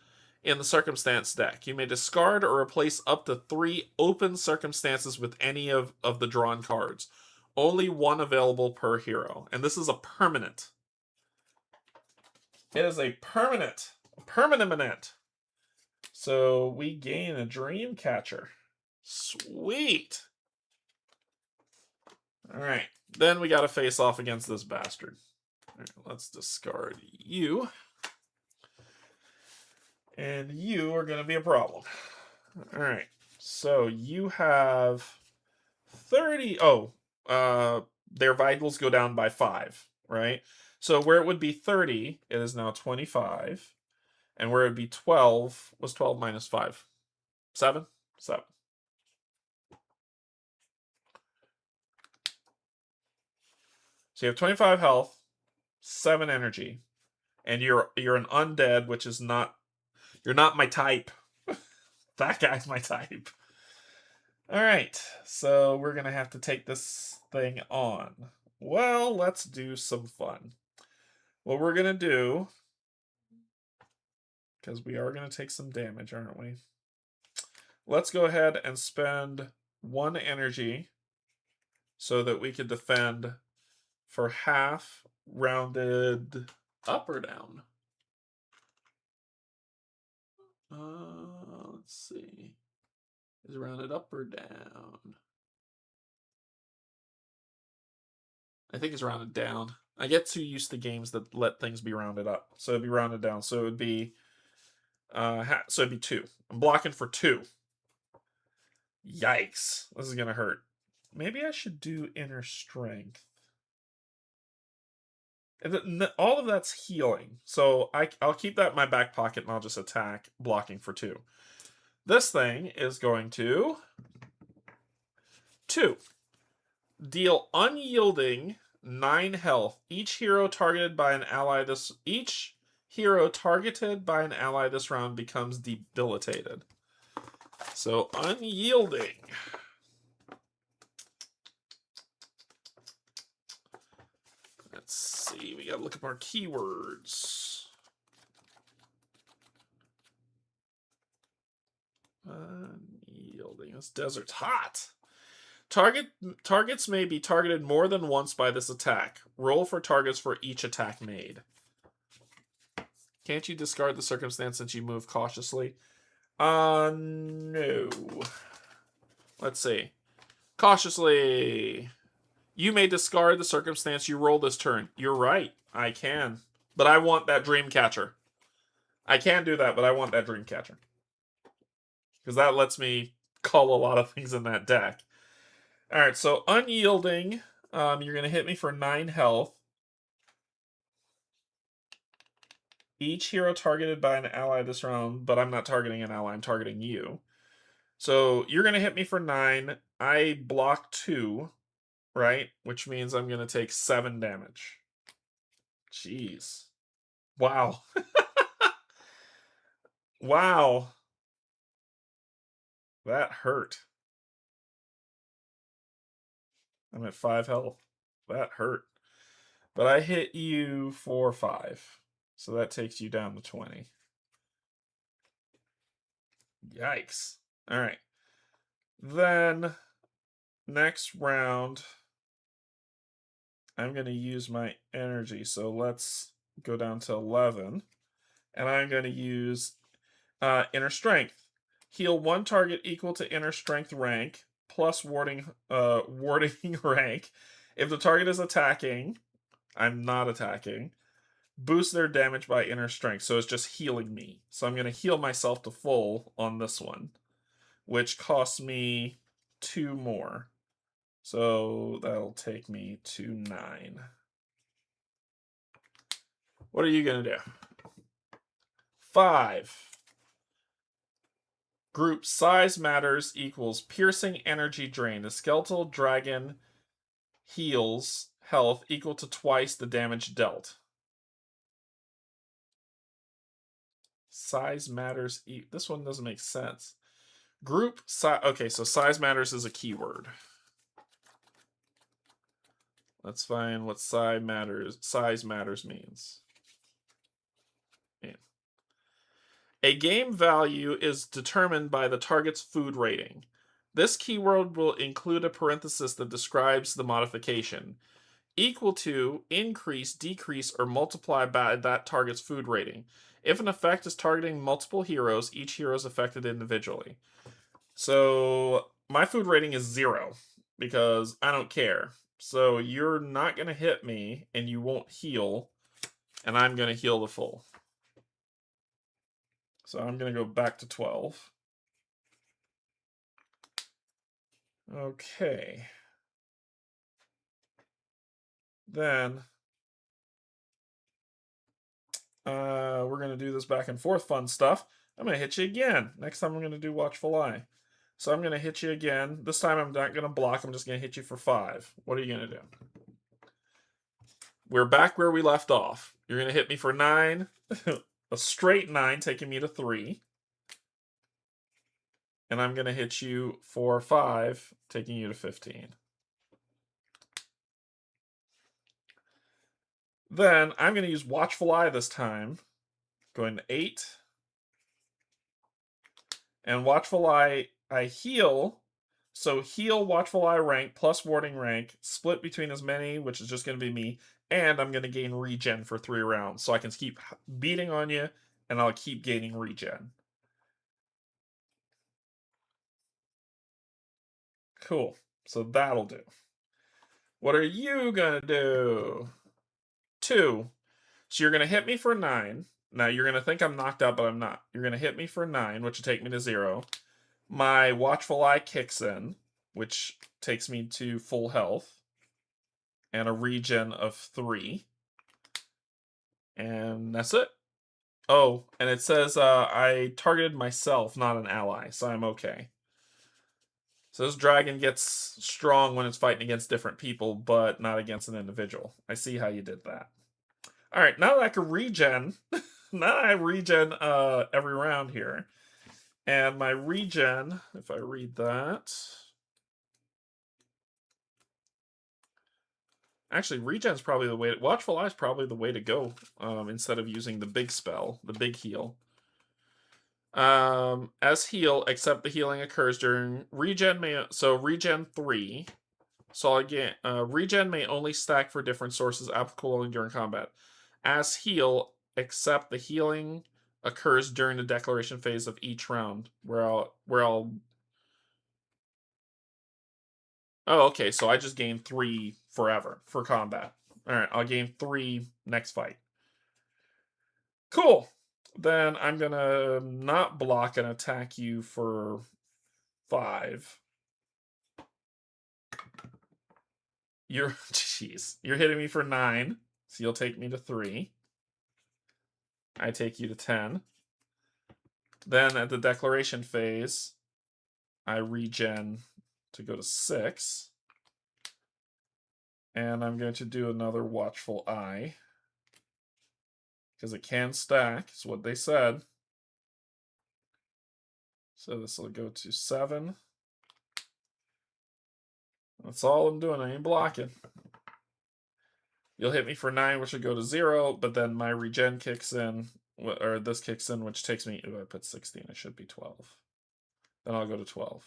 in the circumstance deck. You may discard or replace up to 3 open circumstances with any of the drawn cards. Only 1 available per hero. And this is a permanent. It is a permanent. Permanent. So we gain a dream catcher. Sweet. Alright. Then we gotta face off against this bastard. Alright, let's discard you. And you are going to be a problem. Alright. So you have 30. Oh, their vitals go down by 5, right? So where it would be 30, it is now 25. And where it would be 12 was 12 minus 5. 7? 7. So you have 25 health, 7 energy, and you're an undead, which is not. You're not my type. That guy's my type. Alright, so we're going to have to take this thing on. Well, let's do some fun. What we're going to do, because we are going to take some damage, aren't we? Let's go ahead and spend 1 energy so that we can defend for half, rounded up or down. Let's see. Is it rounded up or down? I think it's rounded down. I get too used to games that let things be rounded up. So it'd be rounded down. So it would be so it'd be 2. I'm blocking for 2. Yikes. This is gonna hurt. Maybe I should do inner strength. And all of that's healing. So I'll keep that in my back pocket and I'll just attack, blocking for 2. This thing is going to 2. Deal unyielding 9 health. Each hero targeted by an ally this round becomes debilitated. So unyielding. Let's see. We gotta look up our keywords. Unyielding. This desert's hot. Targets may be targeted more than once by this attack. Roll for targets for each attack made. Can't you discard the circumstance since you move cautiously? No. Let's see. Cautiously. You may discard the circumstance you roll this turn. You're right. I can. But I want that dream catcher. I can do that, but I want that dream catcher. Because that lets me call a lot of things in that deck. Alright, so unyielding. You're going to hit me for 9 health. Each hero targeted by an ally this round, but I'm not targeting an ally, I'm targeting you. So you're going to hit me for 9. I block 2, right? Which means I'm going to take 7 damage. Jeez. Wow. Wow. That hurt. I'm at 5 health. That hurt. But I hit you for 5. So that takes you down to 20. Yikes. Alright. Then, next round, I'm going to use my energy. So let's go down to 11. And I'm going to use Inner Strength. Heal 1 target equal to Inner Strength rank, plus warding rank. If the target is attacking, I'm not attacking. Boost their damage by Inner Strength. So it's just healing me. So I'm going to heal myself to full on this one, which costs me 2 more. So that'll take me to 9. What are you going to do? 5. Group size matters equals piercing energy drain. The skeletal dragon heals health equal to twice the damage dealt. Size matters. This one doesn't make sense. Group size. Okay, so size matters is a keyword. Let's find what size matters means. Yeah. A game value is determined by the target's food rating. This keyword will include a parenthesis that describes the modification. Equal to, increase, decrease, or multiply by that target's food rating. If an effect is targeting multiple heroes, each hero is affected individually. So my food rating is 0 because I don't care. So you're not going to hit me and you won't heal, and I'm going to heal the full. So I'm going to go back to 12. Okay. Then we're going to do this back and forth fun stuff. I'm going to hit you again. Next time I'm going to do Watchful Eye. So I'm going to hit you again. This time I'm not going to block. I'm just going to hit you for 5. What are you going to do? We're back where we left off. You're going to hit me for 9. A straight 9, taking me to 3. And I'm going to hit you for 5, taking you to 15. Then I'm going to use Watchful Eye this time. Going to 8. And Watchful Eye, I heal. So heal Watchful Eye rank plus warding rank, split between as many, which is just going to be me, and I'm going to gain regen for 3 rounds. So I can keep beating on you, and I'll keep gaining regen. Cool. So that'll do. What are you going to do? 2. So you're going to hit me for 9. Now you're going to think I'm knocked out, but I'm not. You're going to hit me for 9, which will take me to 0. My Watchful Eye kicks in, which takes me to full health. And a regen of 3. And that's it. Oh, and it says I targeted myself, not an ally, so I'm okay. So this dragon gets strong when it's fighting against different people, but not against an individual. I see how you did that. Alright, now that I can regen, now I regen every round here. And my regen, if I read that... Actually, regen's probably the way to... Watchful Eye is probably the way to go, instead of using the big spell, the big heal. As heal, except the healing occurs during regen so regen 3. So again, regen may only stack for different sources applicable only during combat. As heal, except the healing occurs during the declaration phase of each round, where I'll. Oh, okay. So I just gain 3 forever for combat. All right, I'll gain 3 next fight. Cool. Then I'm gonna not block and attack you for 5. Jeez. You're hitting me for 9, so you'll take me to 3. I take you to 10. Then at the declaration phase, I regen to go to 6. And I'm going to do another Watchful Eye. Because it can stack, is what they said. So this will go to 7. That's all I'm doing. I ain't blocking. You'll hit me for 9, which will go to 0, but then my regen kicks in, or this kicks in, which takes me, I put 16, it should be 12. Then I'll go to 12.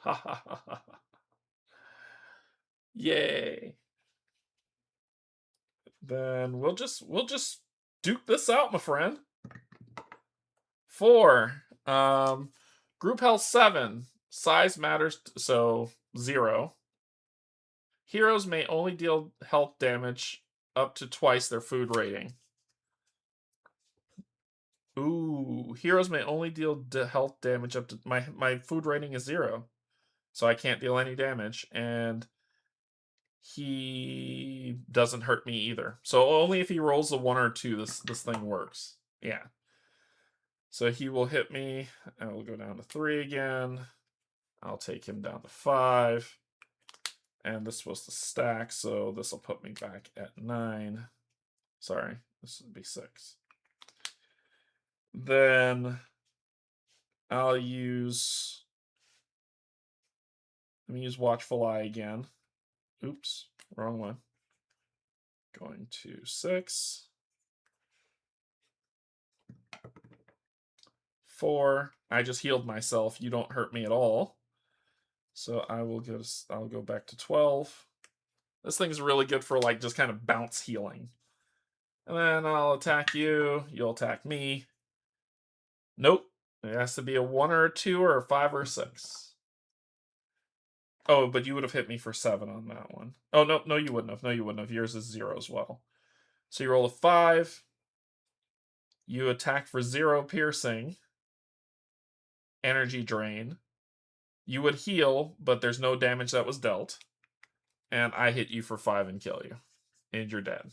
Ha ha ha ha. Yay. Then we'll just duke this out, my friend. 4. Group health 7. Size matters, so 0. Heroes may only deal health damage up to twice their food rating. Ooh, heroes may only deal health damage up to my food rating is 0, so I can't deal any damage, and he doesn't hurt me either. So only if he rolls a 1 or 2, this thing works. Yeah. So he will hit me. I will go down to 3 again. I'll take him down to 5. And this was the stack, so this will put me back at 9. Sorry, this would be 6. Then I'll use... Let me use Watchful Eye again. Oops, wrong one. Going to 6. 4. I just healed myself. You don't hurt me at all. So I'll go back to 12. This thing's really good for like just kind of bounce healing. And then I'll attack you. You'll attack me. Nope. It has to be a 1 or a 2 or a 5 or a 6. Oh, but you would have hit me for 7 on that one. Oh, no, you wouldn't have. No, you wouldn't have. Yours is 0 as well. So you roll a 5. You attack for 0 piercing. Energy drain. You would heal, but there's no damage that was dealt. And I hit you for 5 and kill you. And you're dead.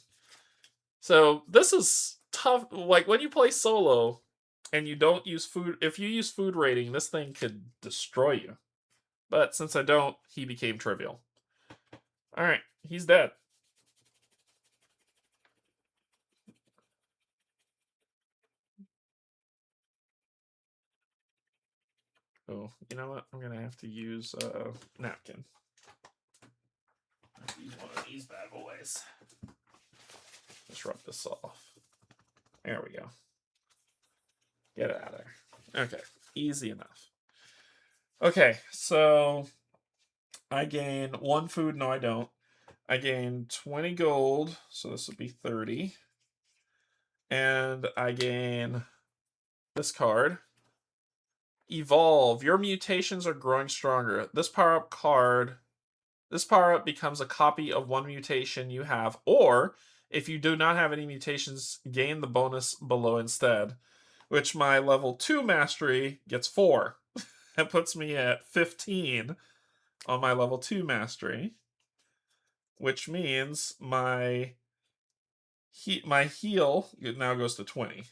So this is tough. Like when you play solo and you don't use food, if you use food rating, this thing could destroy you. But since I don't, he became trivial. Alright, he's dead. Oh, you know what? I'm gonna have to use a napkin. Use one of these bad boys. Let's rub this off. There we go. Get it out of there. Okay, easy enough. Okay, so I gain 1 food. No, I don't. I gain 20 gold, so this would be 30. And I gain this card. Evolve. Your mutations are growing stronger. This power-up becomes a copy of 1 mutation you have, or if you do not have any mutations, gain the bonus below instead, which my level 2 mastery gets 4. That puts me at 15 on my level 2 mastery, which means my heal now goes to 20.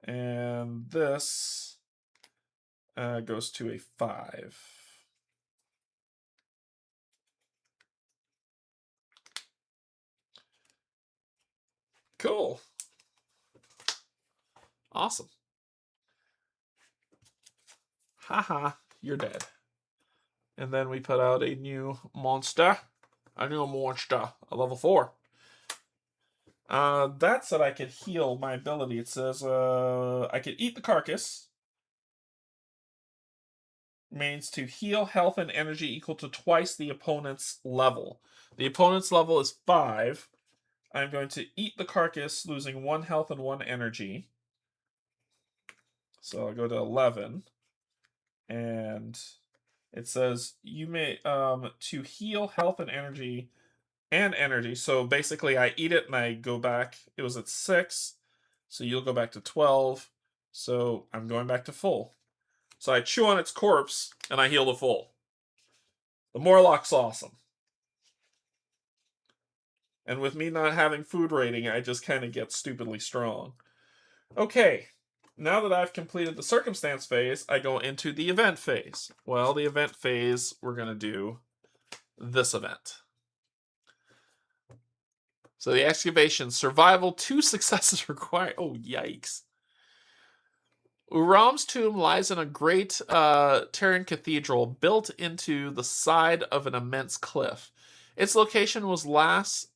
And this goes to a 5. Cool. Awesome. Haha, you're dead. And then we put out a new monster. A level 4. That said I could heal my ability. It says I could eat the carcass. Means to heal health and energy equal to twice the opponent's level. The opponent's level is 5. I'm going to eat the carcass, losing 1 health and 1 energy. So I'll go to 11. And it says you may to heal health and energy. So basically I eat it and I go back. It was at 6. So you'll go back to 12. So I'm going back to full. So I chew on its corpse and I heal to full. The Morlock's awesome. And with me not having food rating, I just kind of get stupidly strong. Okay, now that I've completed the circumstance phase, I go into the event phase. Well, the event phase, we're going to do this event. So the excavation, survival, 2 successes required. Oh, yikes. Uram's tomb lies in a great Terran cathedral built into the side of an immense cliff. Its location was lost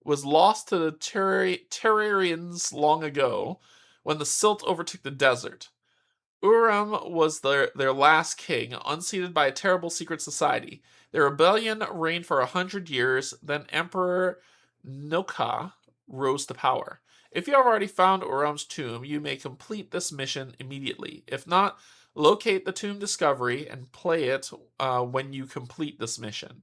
to the Terrarians long ago when the silt overtook the desert. Uram was their last king, unseated by a terrible secret society. Their rebellion reigned for 100 years, then Emperor Noka rose to power. If you have already found Uram's tomb, you may complete this mission immediately. If not, locate the tomb discovery and play it when you complete this mission.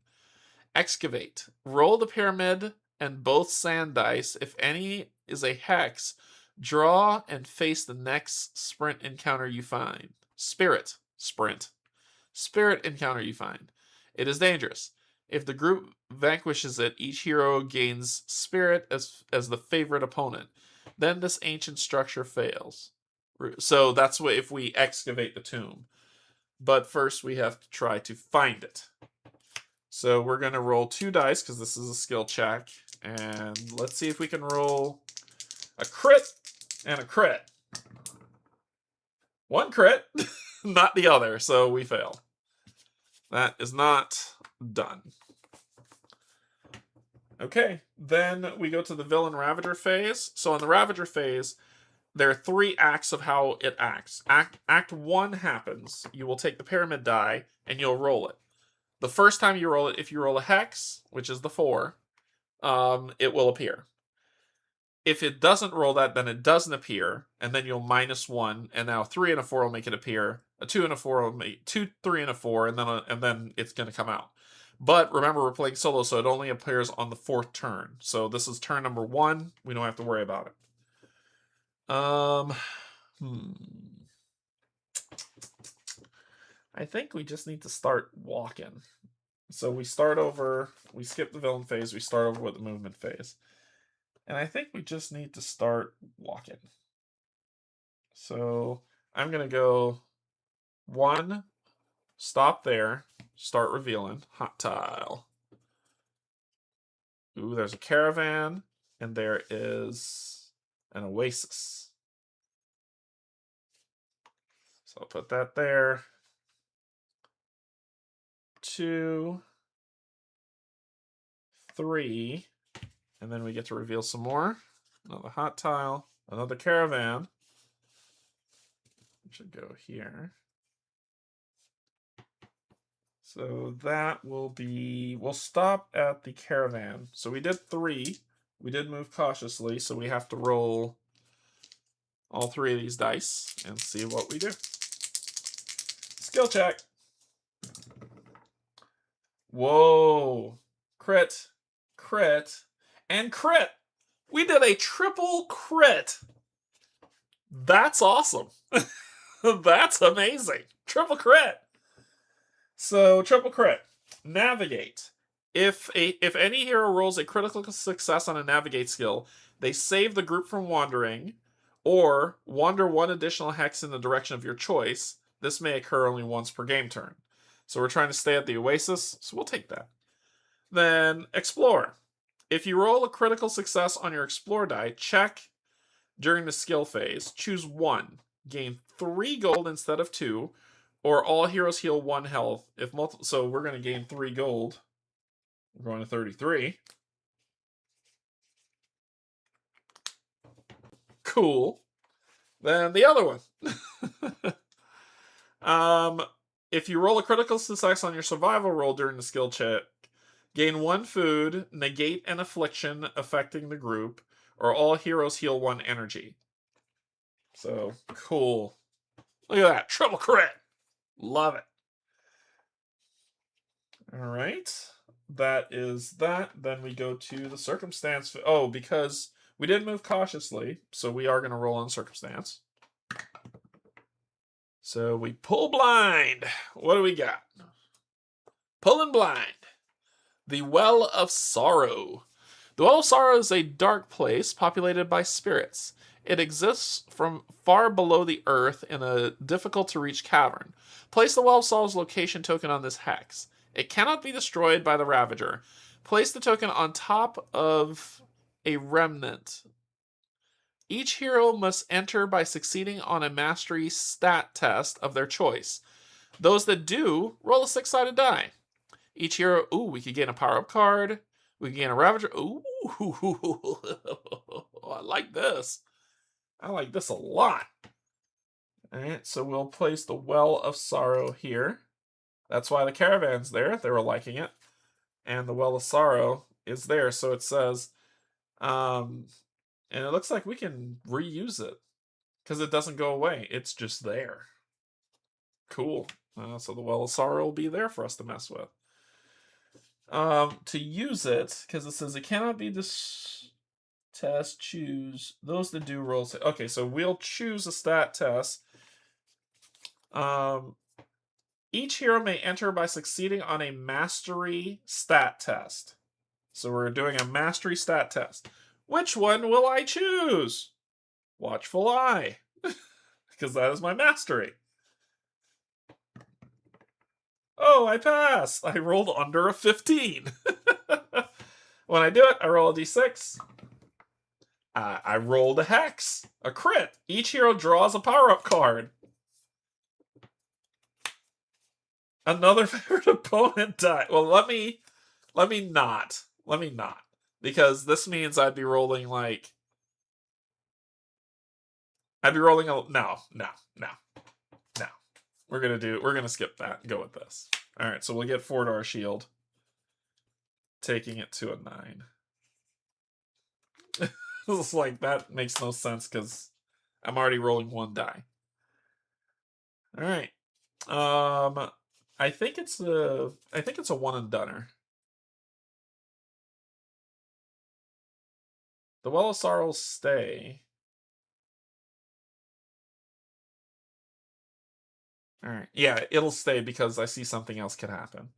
Excavate. Roll the pyramid and both sand dice. If any is a hex, draw and face the next sprint encounter you find. Spirit encounter you find. It is dangerous. If the group vanquishes it, each hero gains spirit as the favorite opponent. Then this ancient structure fails. So that's what if we excavate the tomb. But first we have to try to find it. So we're going to roll 2 dice because this is a skill check. And let's see if we can roll a crit and a crit. 1 crit, not the other, so we fail. That is not done. Okay, then we go to the villain Ravager phase. So in the Ravager phase, there are 3 acts of how it acts. Act 1 happens. You will take the pyramid die and you'll roll it. The first time you roll it, if you roll a hex, which is the 4, it will appear. If it doesn't roll that, then it doesn't appear, and then you'll -1, and now 3 and a 4 will make it appear. A 2 and a 4 will make 2, 3 and a 4, and then it's going to come out. But remember, we're playing solo, so it only appears on the 4th turn. So this is turn number 1. We don't have to worry about it. I think we just need to start walking. So we start over, we skip the villain phase, we start over with the movement phase. And I think we just need to start walking. So I'm going to go 1, stop there, start revealing, hot tile. Ooh, there's a caravan, and there is an oasis. So I'll put that there. 2, 3, and then we get to reveal some more. Another hot tile, another caravan. We should go here. So that will be, we'll stop at the caravan. So we did 3. We did move cautiously, so we have to roll all 3 of these dice and see what we do. Skill check. Whoa. Crit, crit, and crit. We did a triple crit. That's awesome. That's amazing. Triple crit. So, triple crit. Navigate. If any hero rolls a critical success on a navigate skill, they save the group from wandering, or wander 1 additional hex in the direction of your choice. This may occur only once per game turn. So we're trying to stay at the oasis, so we'll take that. Then, explore. If you roll a critical success on your explore die, check during the skill phase. Choose 1. Gain 3 gold instead of 2. Or all heroes heal 1 health. So we're going to gain 3 gold. We're going to 33. Cool. Then the other one. If you roll a critical success on your survival roll during the skill check, Gain 1 food, negate an affliction affecting the group, or all heroes heal 1 energy. So, cool. Look at that. Triple crit. Love it. All right. That is that. Then we go to the circumstance. Oh, because we did move cautiously, so we are going to roll on circumstance. So we pull blind. What do we got? Pulling blind. The Well of Sorrow. The Well of Sorrow is a dark place populated by spirits. It exists from far below the earth in a difficult-to-reach cavern. Place the Well of Sorrow's location token on this hex. It cannot be destroyed by the Ravager. Place the token on top of a remnant. Each hero must enter by succeeding on a mastery stat test of their choice. Those that do, roll a 6-sided die. Each hero, ooh, we could gain a power-up card. We can gain a Ravager. Ooh, I like this. I like this a lot. All right, so we'll place the Well of Sorrow here. That's why the caravan's there. They were liking it. And the Well of Sorrow is there. So it says, and it looks like we can reuse it because it doesn't go away. It's just there. Cool. So the Well of Sorrow will be there for us to mess with. To use it, because it says it cannot be this test, choose those that do rolls. Okay, so we'll choose a stat test. Each hero may enter by succeeding on a mastery stat test. So we're doing a mastery stat test. Which one will I choose? Watchful Eye. Because that is my mastery. Oh, I pass. I rolled under a 15. When I do it, I roll a d6. I rolled a hex. A crit. Each hero draws a power-up card. Another favorite opponent die. Well, let me not. Let me not. Because this means I'd be rolling like... I'd be rolling a... No. We're gonna skip that and go with this. Alright, so we'll get 4-star shield. Taking it to a 9. It's like, that makes no sense because I'm already rolling 1 die. Alright. I think it's a one and doneer. The Well of Sorrow will stay. Alright. Yeah, it'll stay because I see something else could happen.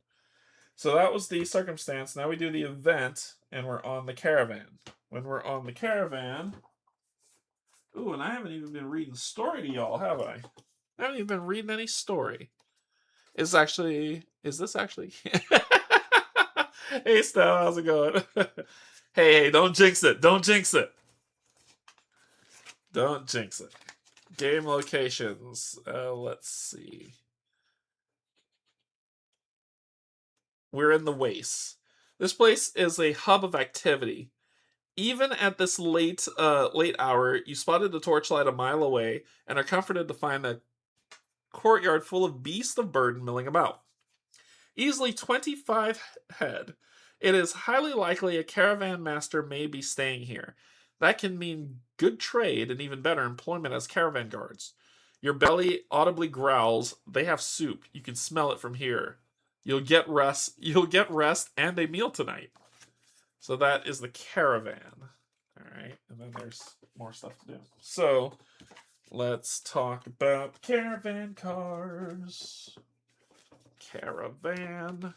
So that was the circumstance. Now we do the event, and we're on the caravan. When we're on the caravan... Ooh, and I haven't even been reading story to y'all, have I? I haven't even been reading any story. Is this actually... Hey, Steph, how's it going? Hey, don't jinx it. Don't jinx it. Don't jinx it. Game locations. Let's see. We're in the Wastes. This place is a hub of activity. Even at this late hour, you spotted the torchlight a mile away and are comforted to find a courtyard full of beasts of burden milling about. Easily 25 head. It is highly likely a caravan master may be staying here. That can mean good trade and even better employment as caravan guards. Your belly audibly growls. They have soup. You can smell it from here. You'll get rest and a meal tonight. So that is the caravan. Alright, and then there's more stuff to do. So let's talk about caravan cars. Caravan.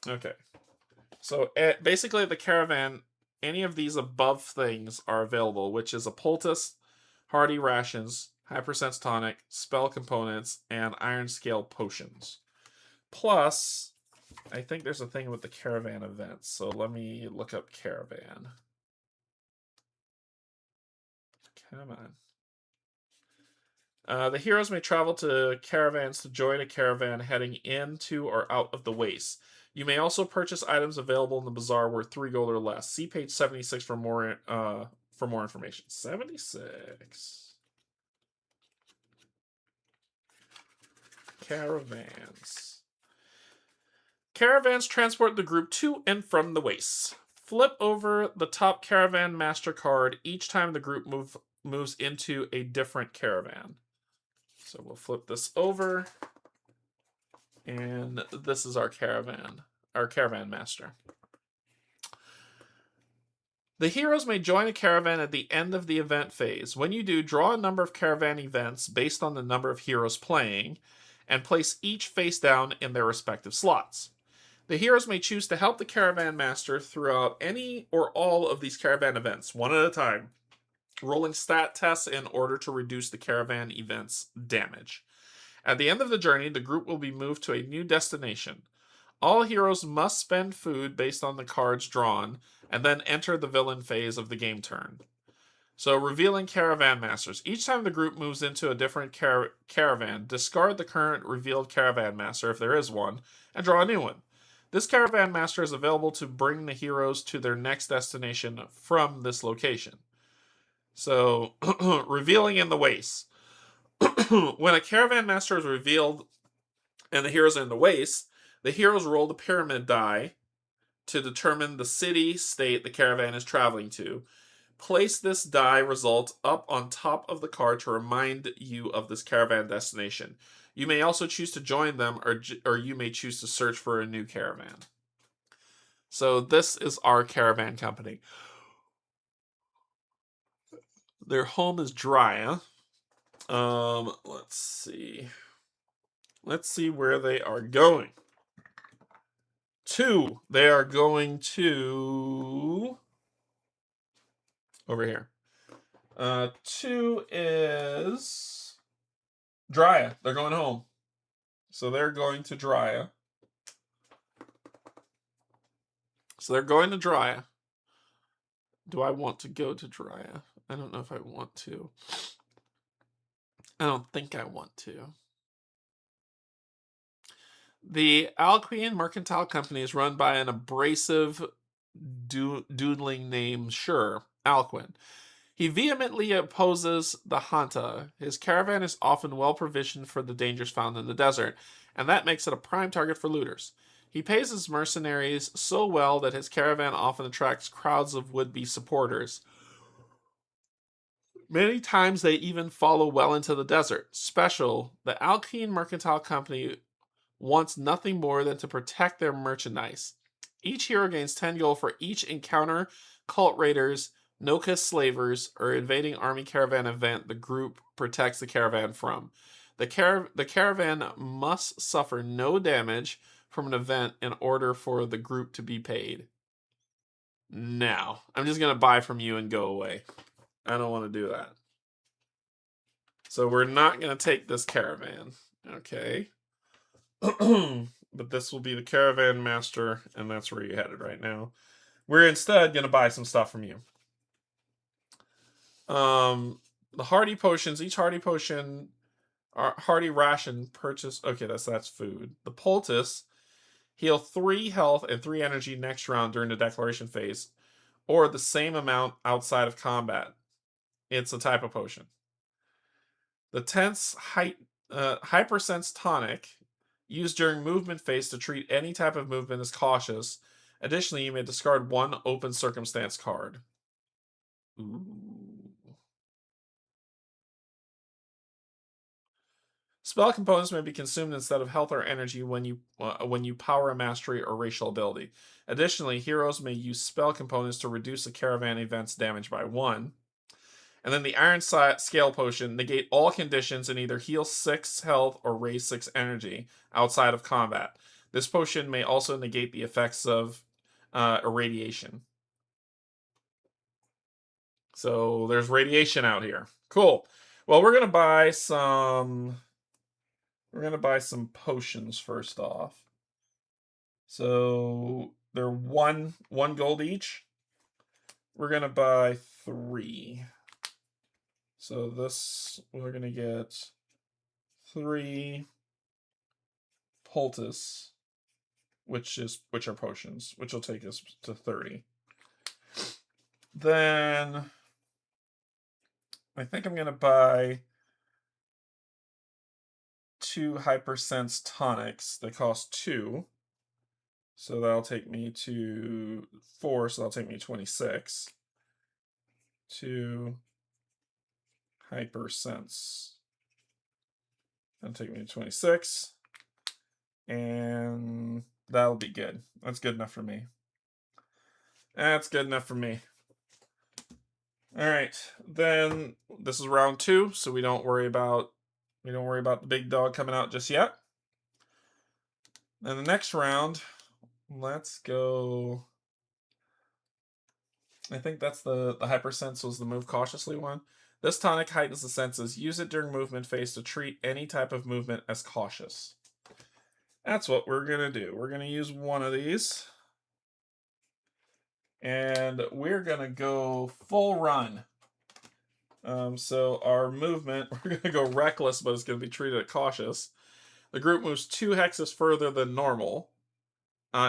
Okay. So basically the caravan, any of these above things are available, which is a poultice, hardy rations, hypersense tonic, spell components, and iron scale potions. Plus, I think there's a thing with the caravan events. So let me look up caravan. Come on. The heroes may travel to caravans to join a caravan heading into or out of the Wastes. You may also purchase items available in the bazaar worth 3 gold or less. See page 76 for more information. 76. Caravans. Caravans transport the group to and from the wastes. Flip over the top caravan master card each time the group moves into a different caravan. So we'll flip this over. And this is our caravan master. The heroes may join a caravan at the end of the event phase. When you do, draw a number of caravan events based on the number of heroes playing, and place each face down in their respective slots. The heroes may choose to help the caravan master throughout any or all of these caravan events, one at a time, rolling stat tests in order to reduce the caravan event's damage. At the end of the journey, the group will be moved to a new destination. All heroes must spend food based on the cards drawn, and then enter the villain phase of the game turn. So, revealing caravan masters. Each time the group moves into a different caravan, discard the current revealed caravan master, if there is one, and draw a new one. This caravan master is available to bring the heroes to their next destination from this location. So, revealing in the wastes. When a caravan master is revealed and the heroes are in the wastes, the heroes roll the pyramid die to determine the city state the caravan is traveling to. Place this die result up on top of the card to remind you of this caravan destination. You may also choose to join them, or you may choose to search for a new caravan. So this is our caravan company. Their home is Drya. Let's see. Let's see where they are going. They are going to over here. 2 is Drya. They're going home. So they're going to Drya. Do I want to go to Drya? I don't know if I want to. I don't think I want to. The Alcuin Mercantile Company is run by an abrasive doodling named Alcuin. He vehemently opposes the Hanta. His caravan is often well provisioned for the dangers found in the desert, and that makes it a prime target for looters. He pays his mercenaries so well that his caravan often attracts crowds of would-be supporters. Many times they even follow well into the desert. Special, the Alcuin Mercantile Company wants nothing more than to protect their merchandise. Each hero gains 10 gold for each encounter, cult raiders, Noka slavers, or invading army caravan event the group protects the caravan from. The caravan must suffer no damage from an event in order for the group to be paid. Now, I'm just going to buy from you and go away. I don't want to do that. So we're not going to take this caravan. Okay. But this will be the caravan master, and that's where you're headed right now. We're instead going to buy some stuff from you. The hardy potions, each hardy potion, hardy ration purchase. Okay, that's food. The poultice, heal 3 health and 3 energy next round during the declaration phase, or the same amount outside of combat. It's a type of potion. The tense hypersense tonic, used during movement phase to treat any type of movement as cautious. Additionally, you may discard 1 open circumstance card. Ooh. Spell components may be consumed instead of health or energy when you power a mastery or racial ability. Additionally, heroes may use spell components to reduce a caravan event's damage by 1. And then the Iron Scale Potion, negate all conditions and either heal 6 health or raise 6 energy outside of combat. This potion may also negate the effects of irradiation. So there's radiation out here. Cool. Well, we're gonna buy some potions first off. So they're one gold each. We're gonna buy 3. So this, we're going to get 3 poultice, which are potions, which will take us to 30. Then I think I'm going to buy 2 hypersense tonics. They cost 2. So that'll take me to 4, so that'll take me to 26. 2 hypersense. That'll take me to 26. And that'll be good. That's good enough for me. That's good enough for me. Alright, then this is round 2, so we don't worry about the big dog coming out just yet. Then the next round, let's go. I think that's the hypersense was the move cautiously one. This tonic heightens the senses. Use it during movement phase to treat any type of movement as cautious. That's what we're gonna do. We're gonna use one of these. And we're gonna go full run. So our movement, we're gonna go reckless, but it's gonna be treated as cautious. The group moves 2 hexes further than normal.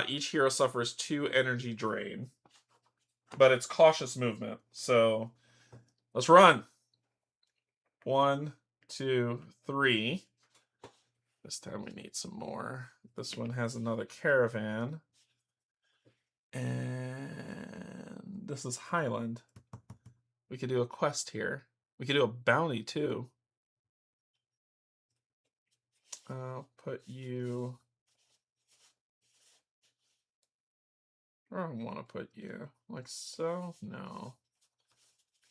Each hero suffers 2 energy drain. But it's cautious movement. So let's run. 1, 2, 3. This time we need some more. This one has another caravan. And this is Highland. We could do a quest here. We could do a bounty too. I'll put you... Where do I want to put you? Like so? No.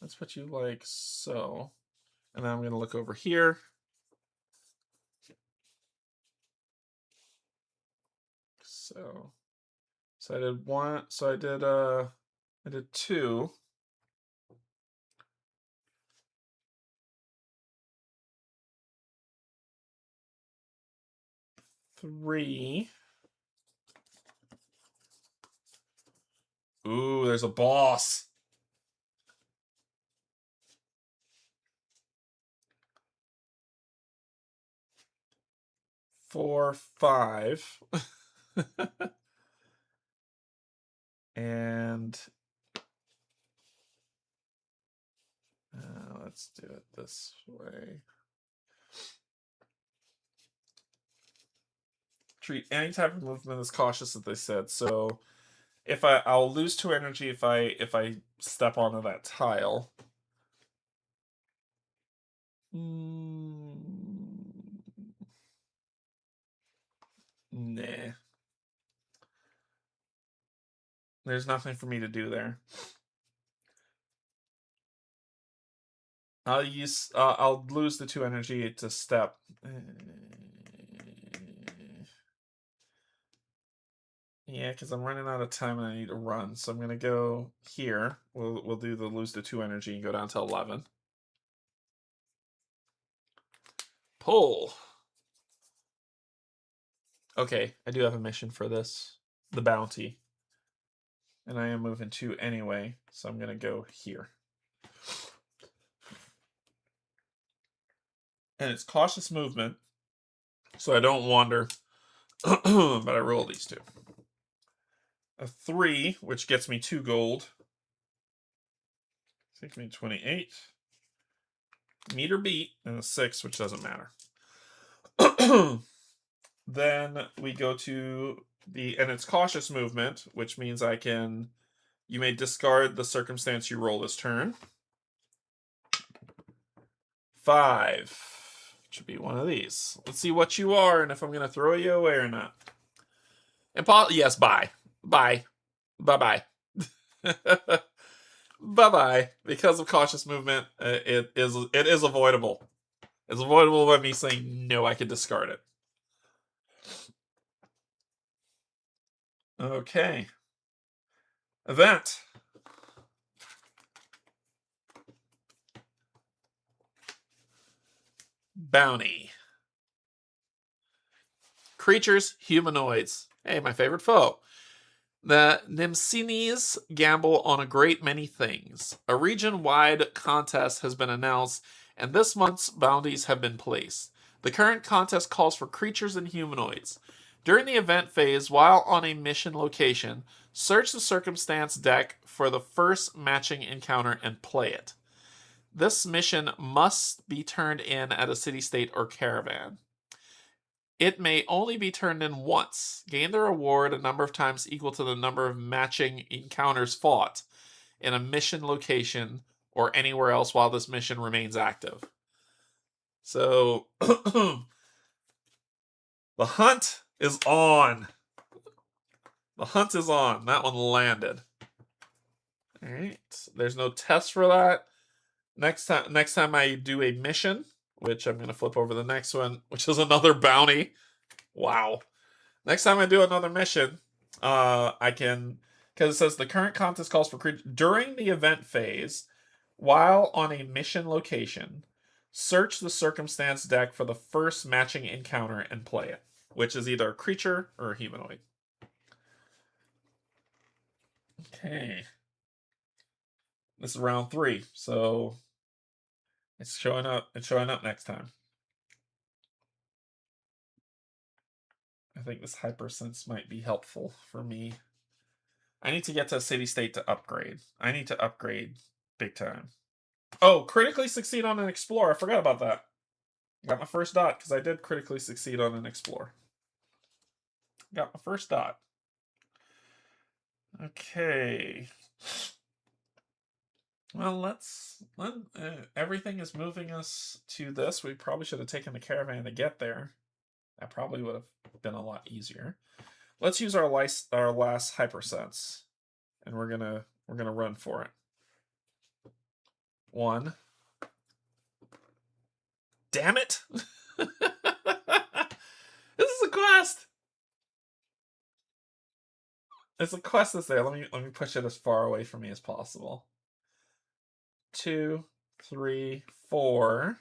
Let's put you like so. And then I'm going to look over here. So I did 1. So I did 2. Three. Ooh, there's a boss. 4, 5. And let's do it this way. Treat any type of movement as cautious, as they said. So if I'll lose 2 energy if I step onto that tile. Nah. There's nothing for me to do there. I'll lose the 2 energy to step. Yeah, because I'm running out of time and I need to run. So I'm gonna go here. We'll do the lose the 2 energy and go down to 11. Pull. Okay, I do have a mission for this. The bounty. And I am moving 2 anyway, so I'm gonna go here. And it's cautious movement, so I don't wander. But I roll these 2. A 3, which gets me 2 gold. Takes me 28. Meter beat, and a 6, which doesn't matter. Then we go to and it's cautious movement, which means you may discard the circumstance you roll this turn. 5. Should be one of these. Let's see what you are and if I'm going to throw you away or not. Yes, bye. Bye. Bye-bye. Bye-bye. Because of cautious movement, it is avoidable. It's avoidable by me saying, no, I can discard it. Okay. Event. Bounty. Creatures, humanoids. Hey, my favorite foe. The Nimsinis gamble on a great many things. A region-wide contest has been announced, and this month's bounties have been placed. The current contest calls for creatures and humanoids. During the event phase, while on a mission location, search the circumstance deck for the first matching encounter and play it. This mission must be turned in at a city-state or caravan. It may only be turned in once. Gain the reward a number of times equal to the number of matching encounters fought in a mission location or anywhere else while this mission remains active. So, the hunt is on. The hunt is on. That one landed. All right. There's no test for that. Next time I do a mission, which I'm going to flip over the next one, which is another bounty. Wow. Next time I do another mission, I can, because it says the current contest calls for during the event phase, while on a mission location, search the circumstance deck for the first matching encounter and play it, which is either a creature or a humanoid. Okay. This is round 3, so it's showing up. It's showing up next time. I think this hypersense might be helpful for me. I need to get to a city state to upgrade. I need to upgrade big time. Oh, critically succeed on an explore. I forgot about that. Got my first dot because I did critically succeed on an explore. Got my first dot. Okay. Well, everything is moving us to this. We probably should have taken the caravan to get there. That probably would have been a lot easier. Let's use our last hypersense, and we're gonna run for it. 1. Damn it! This is a quest. It's a quest that's there. Let me push it as far away from me as possible. 2, 3, 4.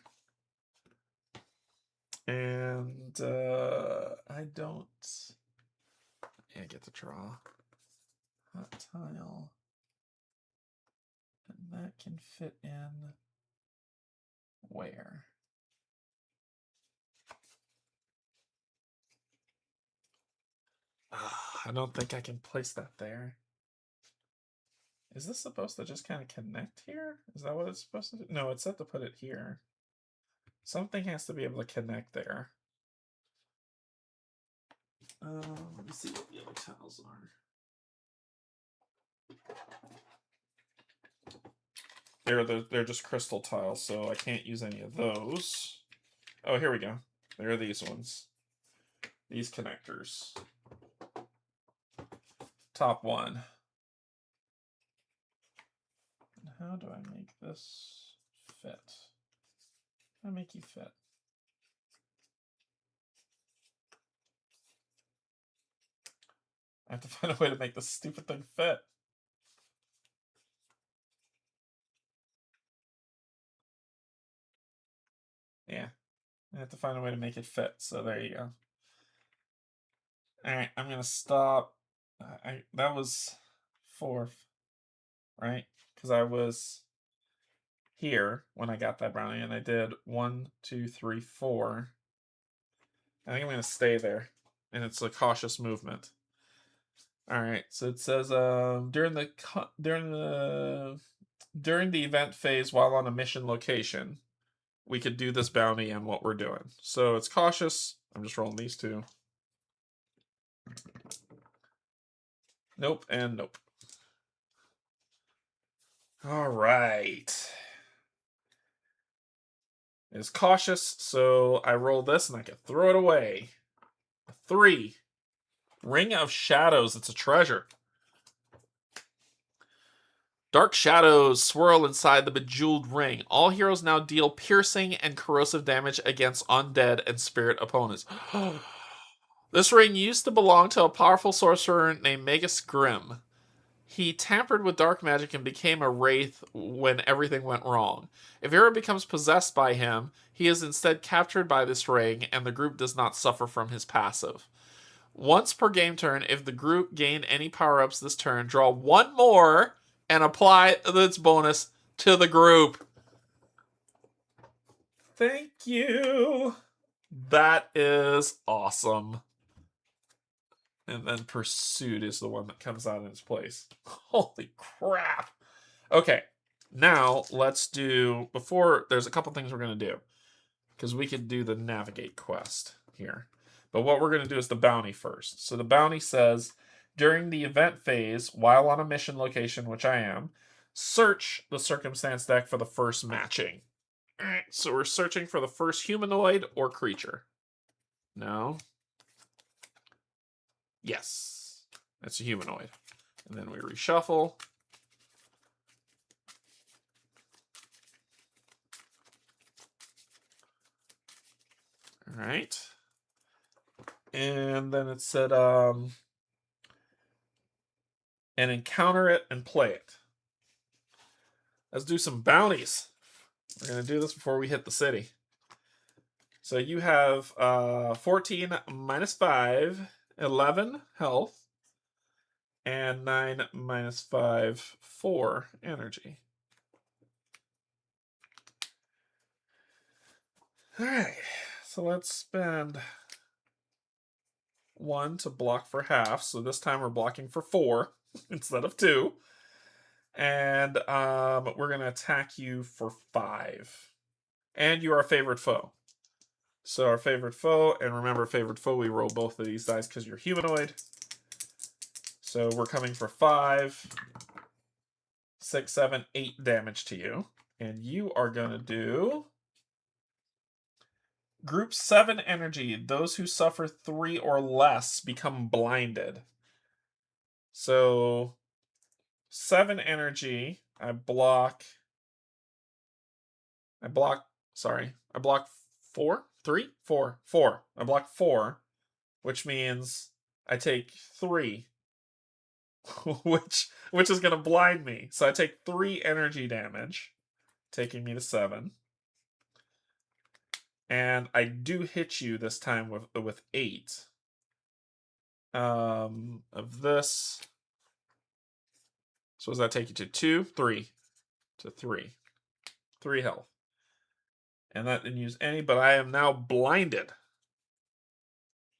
And I don't. Yeah, get the draw. Hot tile. And that can fit in where? I don't think I can place that there. Is this supposed to just kind of connect here? Is that what it's supposed to do? No, it's set to put it here. Something has to be able to connect there. Let me see what the other tiles are. They're just crystal tiles, so I can't use any of those. Oh, here we go. There are these ones. These connectors. Top one. How do I make this fit? How do I make you fit? I have to find a way to make this stupid thing fit. Yeah. I have to find a way to make it fit, so there you go. Alright, I'm gonna stop. That was 4th, right? Because I was here when I got that brownie, and I did 1, 2, 3, 4. I think I'm gonna stay there, and it's a cautious movement. All right, so it says during the event phase while on a mission location, we could do this bounty and what we're doing. So it's cautious. I'm just rolling these 2. Nope and nope. All right. It's cautious, so I roll this and I can throw it away. 3. Ring of Shadows. It's a treasure. Dark shadows swirl inside the bejeweled ring. All heroes now deal piercing and corrosive damage against undead and spirit opponents. This ring used to belong to a powerful sorcerer named Magus Grimm. He tampered with dark magic and became a wraith when everything went wrong. If a hero becomes possessed by him, he is instead captured by this ring, and the group does not suffer from his passive. Once per game turn, if the group gained any power-ups this turn, draw 1 more and apply its bonus to the group. Thank you. That is awesome. And then Pursuit is the one that comes out in its place. Holy crap. Okay, now let's do, there's a couple things we're going to do. Because we could do the Navigate quest here. But what we're going to do is the bounty first. So the bounty says, during the event phase, while on a mission location, which I am, search the circumstance deck for the first matching. All right, so we're searching for the first humanoid or creature. No. Yes, that's a humanoid. And then we reshuffle. All right. And then it said, and encounter it and play it. Let's do some bounties. We're going to do this before we hit the city. So you have 14 minus 5, 11 health, and 9 minus 5, 4 energy. All right, so let's spend 1 to block for half. So this time we're blocking for 4 instead of 2. And we're going to attack you for 5. And you are a favorite foe. So our favorite foe, and remember, favorite foe, we roll both of these dice because you're humanoid. So we're coming for 5, 6, 7, 8 damage to you. And you are going to do group 7 energy. Those who suffer 3 or less become blinded. So 7 energy. I block 4, 3, 4, 4. I block 4, which means I take 3, which is going to blind me. So I take 3 energy damage, taking me to 7. And I do hit you this time with 8 of this. So does that take you to 2, 3, to 3, 3 health? And that didn't use any, but I am now blinded.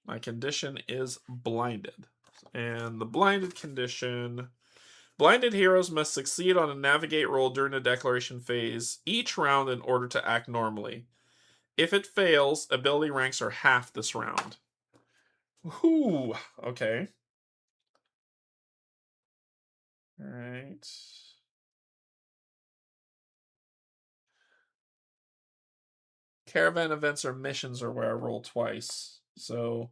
My condition is blinded. And the blinded condition, blinded heroes must succeed on a navigate roll during the declaration phase each round in order to act normally. If it fails, ability ranks are half this round. Whoo, okay. All right. Caravan events or missions are where I roll twice. So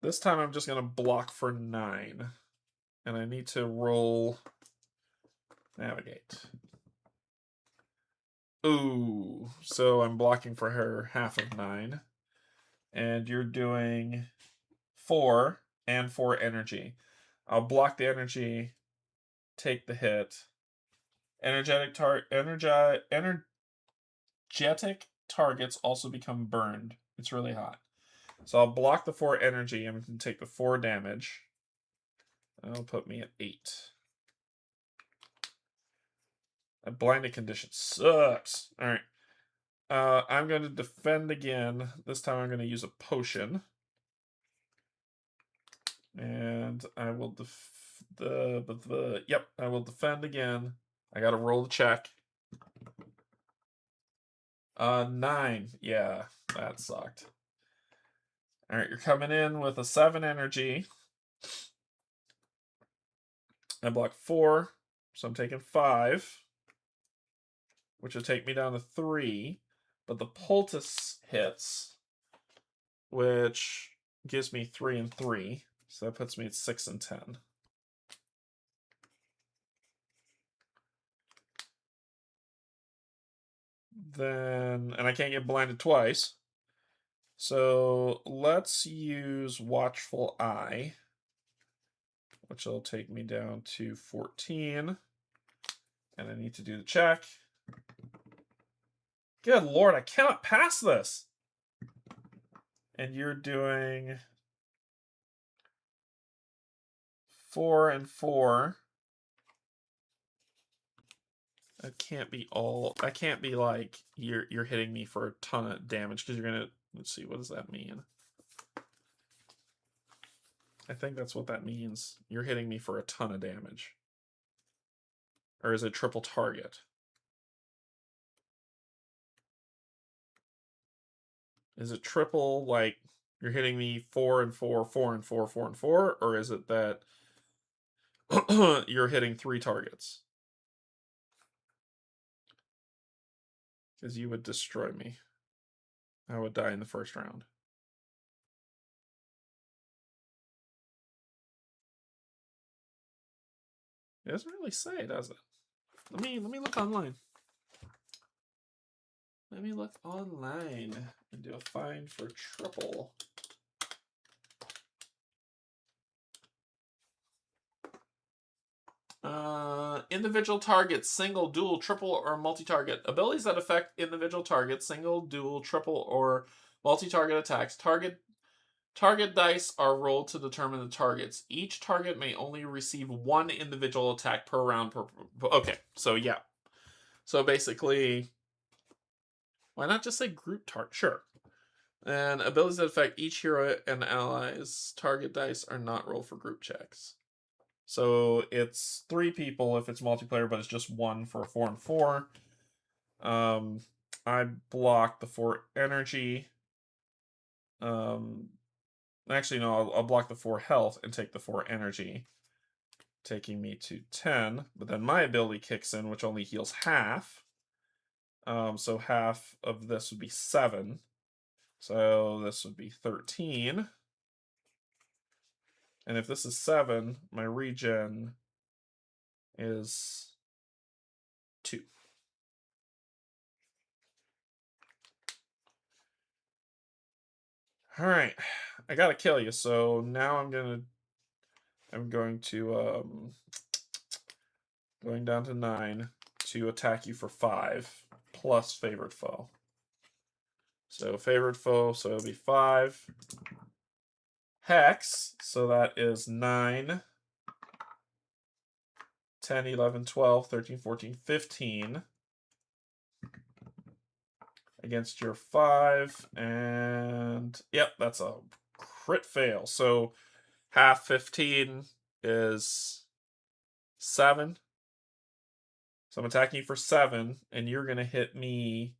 this time I'm just going to block for 9. And I need to roll navigate. Ooh, so I'm blocking for her half of 9. And you're doing 4 and 4 energy. I'll block the energy, take the hit. Energetic targets also become burned. It's really hot. So I'll block the 4 energy and can take the 4 damage. That'll put me at 8. A blinded condition sucks. All right. I'm going to defend again. This time I'm going to use a potion. And I will I will defend again. I got to roll the check. 9. Yeah, that sucked. All right, you're coming in with a 7 energy. I block 4, so I'm taking 5, which will take me down to 3. But the poultice hits, which gives me 3 and 3. So that puts me at 6 and 10. Then, and I can't get blinded twice. So let's use Watchful Eye, which will take me down to 14. And I need to do the check. Good Lord, I cannot pass this. And you're doing 4 and 4. That can't be all. That can't be like you're hitting me for a ton of damage because you're gonna. Let's see, what does that mean? I think that's what that means. You're hitting me for a ton of damage. Or is it triple target? Is it triple, like, You're hitting me 4 and 4, 4 and 4, 4 and 4, or is it that you're hitting 3 targets? Because you would destroy me. I would die in the first round. It doesn't really say, does it? Let me look online. Let me look online and do a find for triple. Individual targets, single, dual, triple, or multi-target. Abilities that affect individual targets, single, dual, triple, or multi-target attacks. Target dice are rolled to determine the targets. Each target may only receive one individual attack per round. Okay, so yeah. So basically, why not just say group target? Sure. And abilities that affect each hero and allies' target dice are not rolled for group checks. So it's 3 people if it's multiplayer, but it's just 1 for 4 and 4. I block the 4 energy. Actually, no, I'll block the 4 health and take the 4 energy, taking me to 10. But then my ability kicks in, which only heals half. So half of this would be 7. So this would be 13. And if this is 7, my regen is 2. All right, I gotta kill you. So now I'm going to going down to 9 to attack you for 5 plus favored foe. So favored foe, so it'll be 5. Hex, so that is 9, 10, 11, 12, 13, 14, 15 against your 5. And yep, that's a crit fail. So half 15 is 7. So I'm attacking you for 7, and you're going to hit me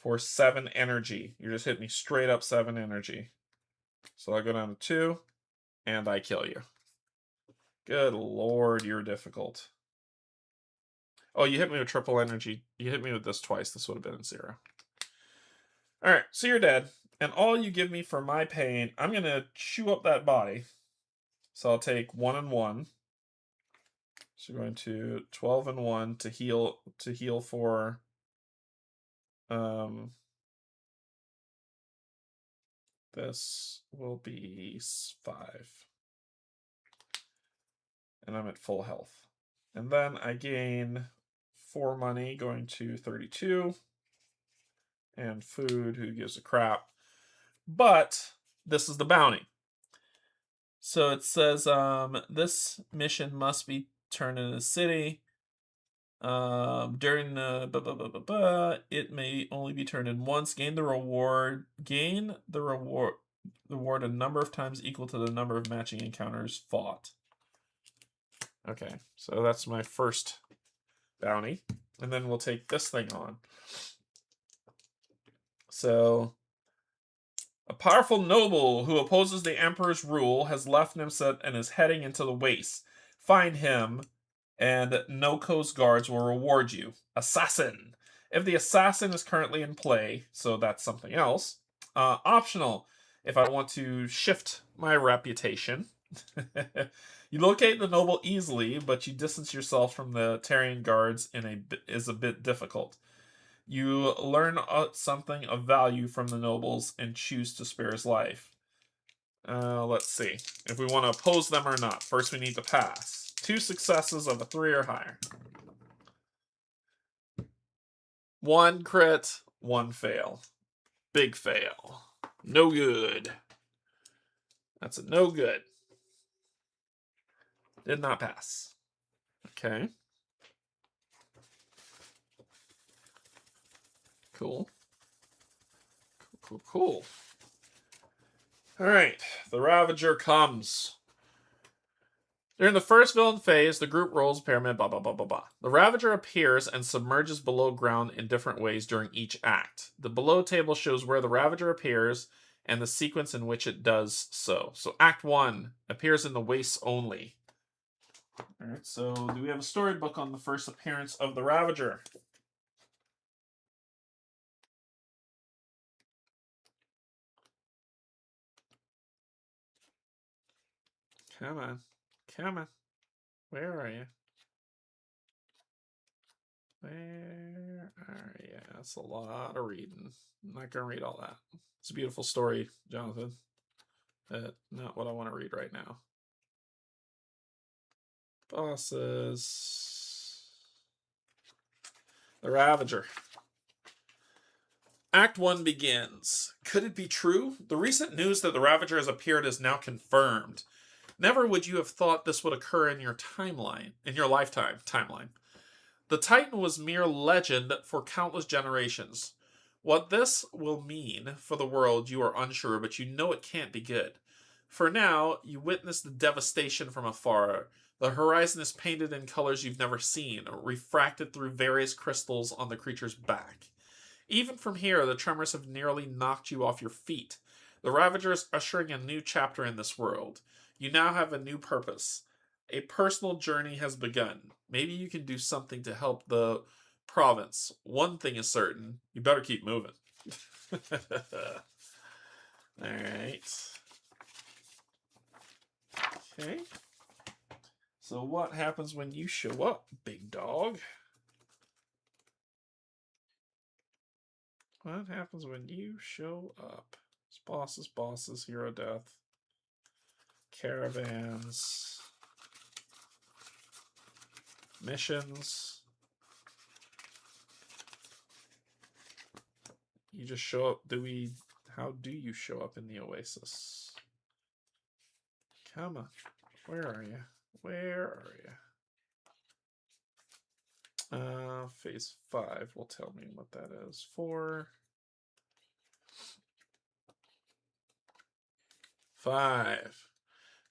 for 7 energy. You're just hitting me straight up 7 energy. So I go down to 2, and I kill you. Good lord, you're difficult. Oh, you hit me with triple energy. You hit me with this twice. This would have been 0. Alright, so you're dead. And all you give me for my pain, I'm going to chew up that body. So I'll take 1 and 1. So going to 12 and 1 to heal for this will be 5. And I'm at full health. And then I gain 4 money, going to 32. And food, who gives a crap. But this is the bounty. So it says this mission must be turned in a city. During the it may only be turned in once. Gain the reward a number of times equal to the number of matching encounters fought. Okay, so that's my first bounty. And then we'll take this thing on. So, a powerful noble who opposes the emperor's rule has left Nimset and is heading into the wastes. Find him, and no coast guards will reward you. Assassin. If the assassin is currently in play, so that's something else. Optional, if I want to shift my reputation. You locate the noble easily, but you distance yourself from the Tarian guards is a bit difficult. You learn something of value from the nobles and choose to spare his life. Let's see if we want to oppose them or not. First, we need to pass. 2 successes of a 3 or higher. 1 crit, 1 fail. Big fail. No good. That's a no good. Did not pass. Okay. Cool. Cool. All right, the Ravager comes. During the first villain phase, the group rolls pyramid, blah, blah, blah, blah, blah. The Ravager appears and submerges below ground in different ways during each act. The below table shows where the Ravager appears and the sequence in which it does so. So Act 1 appears in the wastes only. Alright, so do we have a storybook on the first appearance of the Ravager? Come on. Come on. Where are you? Where are you? That's a lot of reading. I'm not going to read all that. It's a beautiful story, Jonathan. Not what I want to read right now. Bosses. The Ravager. Act 1 begins. Could it be true? The recent news that the Ravager has appeared is now confirmed. Never would you have thought this would occur in your lifetime timeline. The Titan was mere legend for countless generations. What this will mean for the world you are unsure, but you know it can't be good. For now, you witness the devastation from afar. The horizon is painted in colors you've never seen, refracted through various crystals on the creature's back. Even from here, the tremors have nearly knocked you off your feet. The Ravager is ushering a new chapter in this world. You now have a new purpose. A personal journey has begun. Maybe you can do something to help the province. One thing is certain. You better keep moving. Alright. Okay. So what happens when you show up, big dog? What happens when you show up? It's bosses, hero death, caravans, missions. You just show up. How do you show up in the Oasis? Come on. Where are you? Where are you? Phase 5 will tell me what that is for. 5.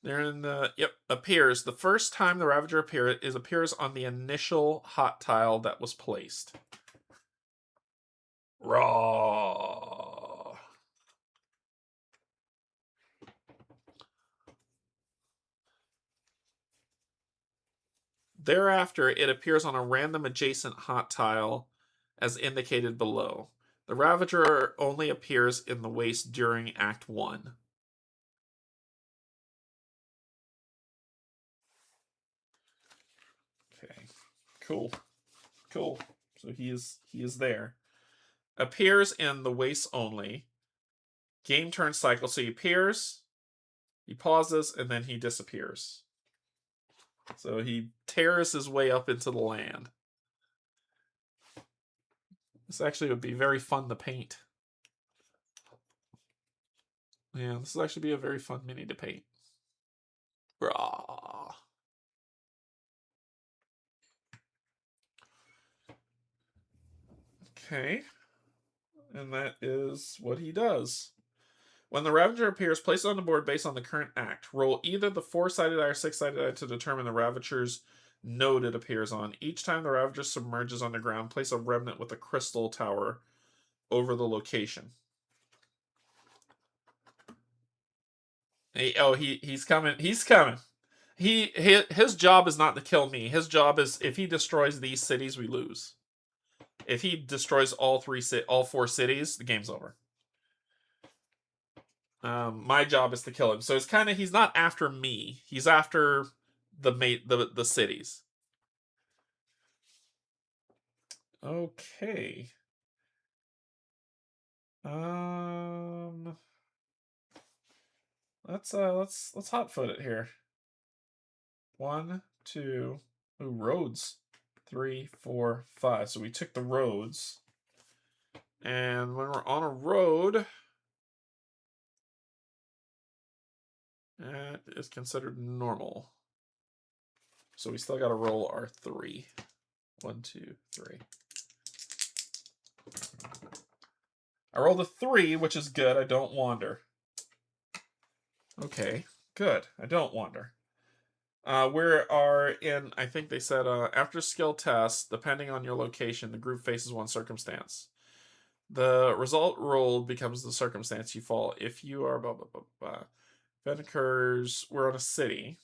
They're in the appears. The first time the Ravager appears on the initial hot tile that was placed. Raw. Thereafter, it appears on a random adjacent hot tile as indicated below. The Ravager only appears in the waste during Act 1. Okay. Cool. So he is there. Appears in the waste only. Game turn cycle. So he appears, he pauses, and then he disappears. So he tears his way up into the land. This actually would be very fun to paint. Yeah, this would actually be a very fun mini to paint. Rah. Okay. And that is what he does. When the Ravager appears, place it on the board based on the current act. Roll either the 4-sided die or 6-sided die to determine the Ravager's node it appears on. Each time the Ravager submerges underground, place a remnant with a crystal tower over the location. He's coming. He's coming. His job is not to kill me. His job is, if he destroys these cities, we lose. If he destroys all 4 cities, the game's over. My job is to kill him. So it's kind of, he's not after me. He's after the cities. Okay. Let's hotfoot it here. 1, 2, roads. 3, 4, 5. So we took the roads. And when we're on a road, that is considered normal. So we still got to roll our 3. 1, 2, 3. I rolled a 3, which is good. I don't wander. Okay, good. I don't wander. We are in, I think they said, after skill tests, depending on your location, the group faces one circumstance. The result rolled becomes the circumstance you fall. If you are blah blah blah blah. Event occurs. We're on a city.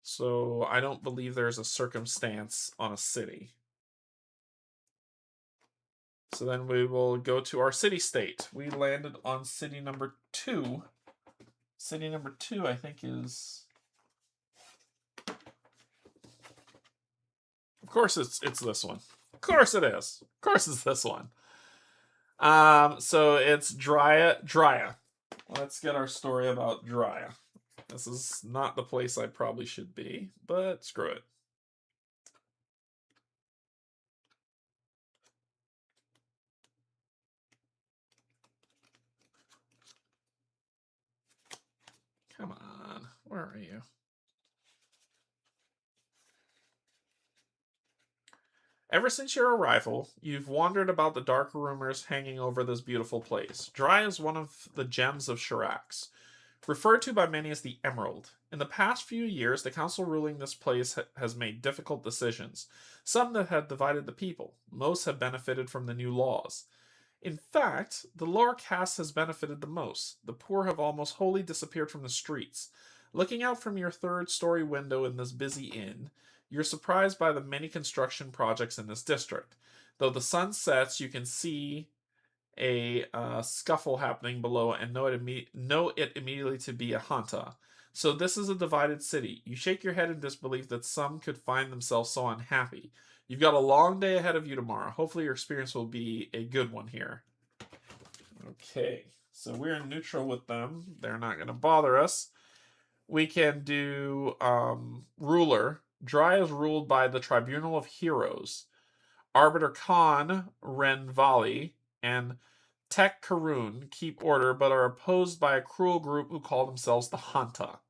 So I don't believe there's a circumstance on a city. So then we will go to our city state. We landed on city number 2. City number 2, I think, is... Of course it's this one. Of course it is. Of course it's this one. So it's Drya. Let's get our story about Drya. This is not the place I probably should be, but screw it. Come on, where are you? Ever since your arrival, you've wandered about the dark rumors hanging over this beautiful place. Drya is one of the gems of Shurax, referred to by many as the Emerald. In the past few years, the council ruling this place has made difficult decisions, some that have divided the people. Most have benefited from the new laws. In fact, the lower caste has benefited the most. The poor have almost wholly disappeared from the streets. Looking out from your third-story window in this busy inn, you're surprised by the many construction projects in this district. Though the sun sets, you can see a scuffle happening below and know it immediately to be a hanta. So this is a divided city. You shake your head in disbelief that some could find themselves so unhappy. You've got a long day ahead of you tomorrow. Hopefully your experience will be a good one here. Okay, so we're in neutral with them. They're not going to bother us. We can do ruler. Drya is ruled by the Tribunal of Heroes. Arbiter Khan, Renvali, and Tek Karun keep order but are opposed by a cruel group who call themselves the Hanta.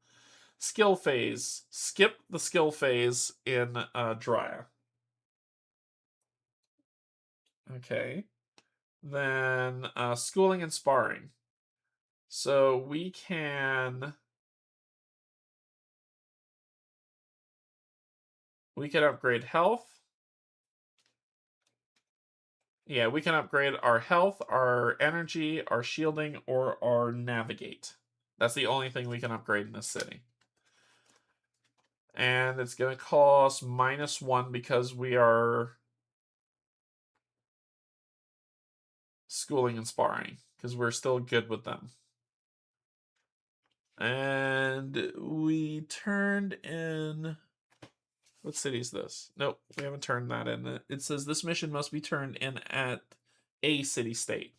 Skill phase. Skip the skill phase in Drya. Okay. Then schooling and sparring. So we can upgrade health. Yeah, we can upgrade our health, our energy, our shielding, or our navigate. That's the only thing we can upgrade in this city. And it's going to cost -1 because we are schooling and sparring, because we're still good with them. And we turned in... What city is this? Nope, we haven't turned that in. It says this mission must be turned in at a city state.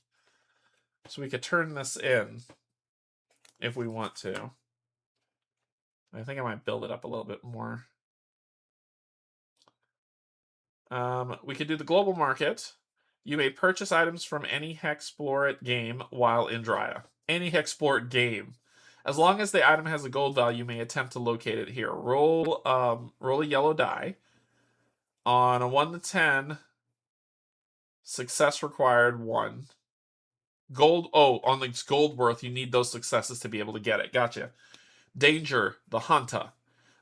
So we could turn this in if we want to. I think I might build it up a little bit more. We could do the global market. You may purchase items from any HEXplore It game while in Drya. Any HEXplore It game. As long as the item has a gold value, you may attempt to locate it here. Roll a yellow die. On a 1 to 10, success required 1. Gold, on the gold worth, you need those successes to be able to get it. Gotcha. Danger, the Hanta.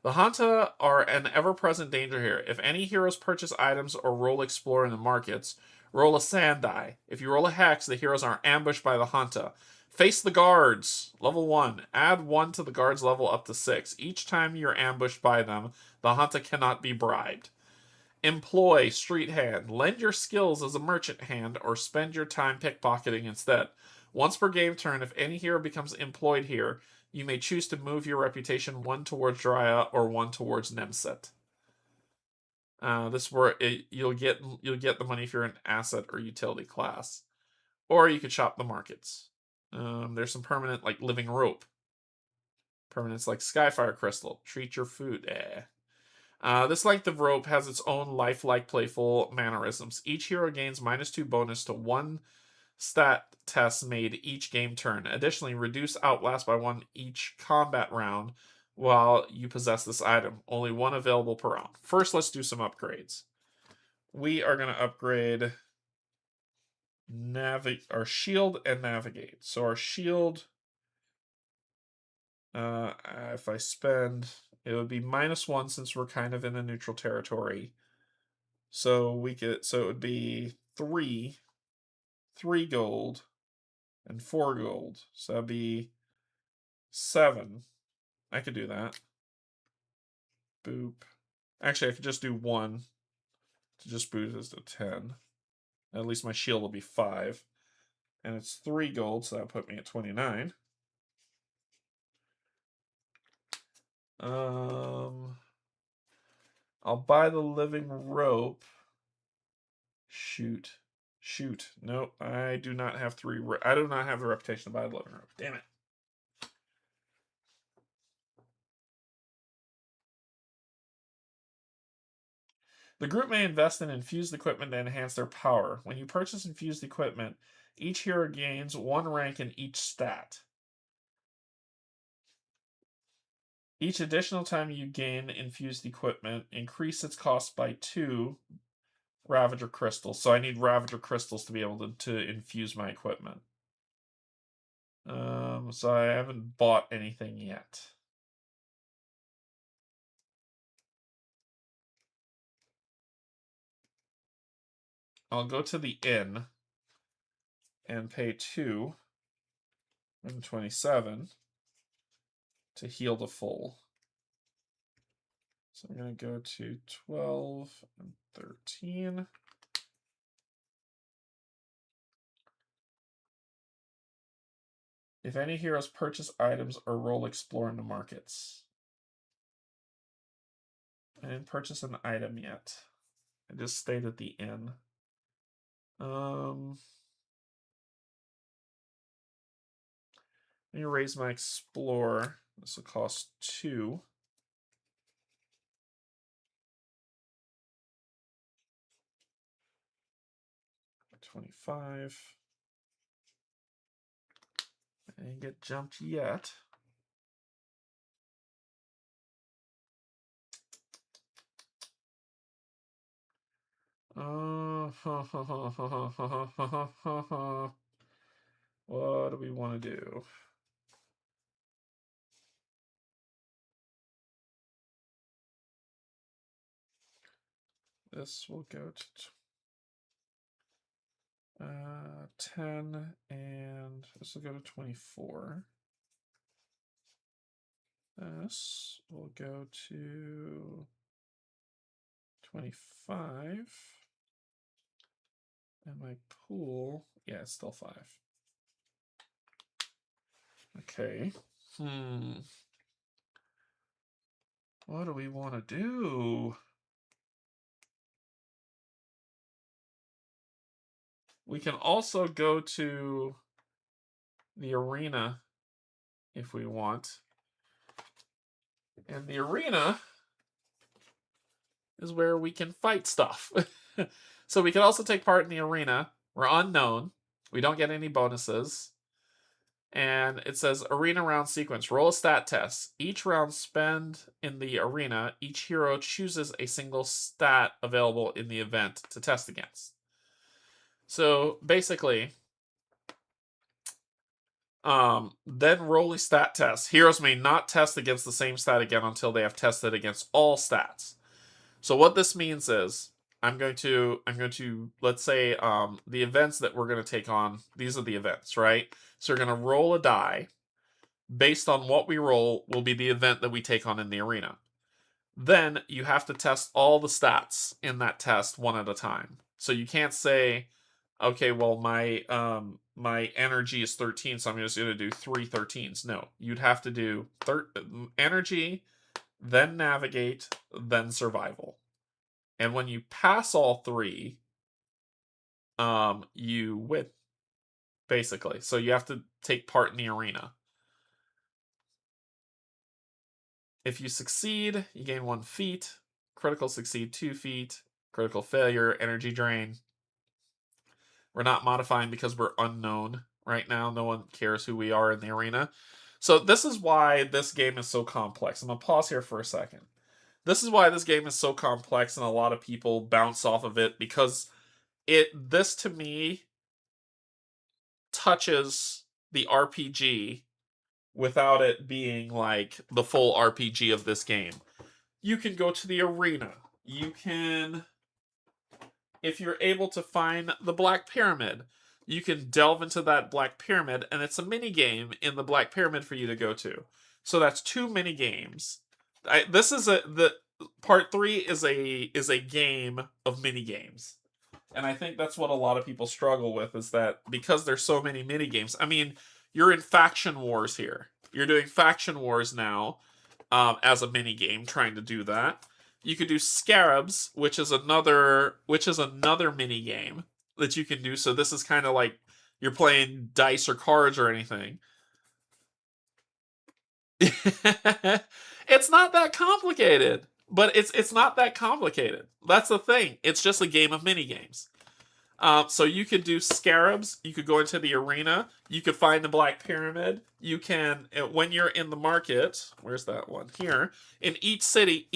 The Hanta are an ever-present danger here. If any heroes purchase items or roll explore in the markets, roll a sand die. If you roll a hex, the heroes are ambushed by the Hanta. Face the guards. Level 1. Add 1 to the guards level up to 6. Each time you're ambushed by them, the Hanta cannot be bribed. Employ street hand. Lend your skills as a merchant hand or spend your time pickpocketing instead. Once per game turn, if any hero becomes employed here, you may choose to move your reputation 1 towards Drya or 1 towards Nemset. This where you'll get the money if you're an asset or utility class, or you could shop the markets. There's some permanent like living rope. Permanents like Skyfire Crystal. Treat your food. This length of rope has its own lifelike playful mannerisms. Each hero gains -2 bonus to 1 stat test made each game turn. Additionally, reduce outlast by 1 each combat round while you possess this item. Only 1 available per round. First, let's do some upgrades. We are going to upgrade our shield and navigate. So our shield, if I spend, it would be -1 since we're kind of in a neutral territory. So it would be 3. 3 gold, and 4 gold. So that'd be 7. I could do that. Boop. Actually, I could just do 1 to just boost this to 10. At least my shield will be 5. And it's 3 gold, so that'll put me at 29. I'll buy the living rope. Shoot. Nope, I do not have I do not have the reputation to buy the living rope. Damn it. The group may invest in infused equipment to enhance their power. When you purchase infused equipment, each hero gains 1 rank in each stat. Each additional time you gain infused equipment, increase its cost by 2 Ravager Crystals. So I need Ravager Crystals to be able to infuse my equipment. So I haven't bought anything yet. I'll go to the inn and pay 227 to heal the full. So I'm going to go to 12 and 13. If any heroes purchase items or roll explore in the markets. I didn't purchase an item yet. I just stayed at the inn. Let me raise my explore. This will cost 2. $25. I didn't get jumped yet. What do we want to do? This will go to 10, and this will go to 24. This will go to 25. And my pool, yeah, it's still 5. Okay. What do we want to do? We can also go to the arena if we want. And the arena is where we can fight stuff. So we can also take part in the arena. We're unknown. We don't get any bonuses. And it says arena round sequence. Roll a stat test. Each round spent in the arena, each hero chooses a single stat available in the event to test against. So basically, then roll a stat test. Heroes may not test against the same stat again until they have tested against all stats. So what this means is I'm going to let's say the events that we're going to take on, these are the events, right? So we're going to roll a die. Based on what we roll will be the event that we take on in the arena. Then you have to test all the stats in that test one at a time. So you can't say, okay, well my energy is 13, so I'm just going to do 3 13s. No, you'd have to do energy, then navigate, then survival. And when you pass all 3, you win, basically. So you have to take part in the arena. If you succeed, you gain 1 feat. Critical succeed, 2 feat. Critical failure, energy drain. We're not modifying because we're unknown right now. No one cares who we are in the arena. So this is why this game is so complex. I'm going to pause here for a second. This is why this game is so complex and a lot of people bounce off of it because this to me touches the RPG without it being like the full RPG of this game. You can go to the arena. You can, if you're able to find the Black Pyramid, you can delve into that Black Pyramid, and it's a mini game in the Black Pyramid for you to go to. So that's 2 mini games. This is the part 3 is a game of mini games. And I think that's what a lot of people struggle with, is that because there's so many mini games. I mean, you're in faction wars here. You're doing faction wars now, as a mini game, trying to do that. You could do Scarabs, which is another mini game that you can do. So this is kind of like you're playing dice or cards or anything. It's not that complicated, but it's not that complicated. That's the thing. It's just a game of mini games. So you could do Scarabs. You could go into the arena. You could find the Black Pyramid. You can, when you're in the market, where's that one? Here. In each city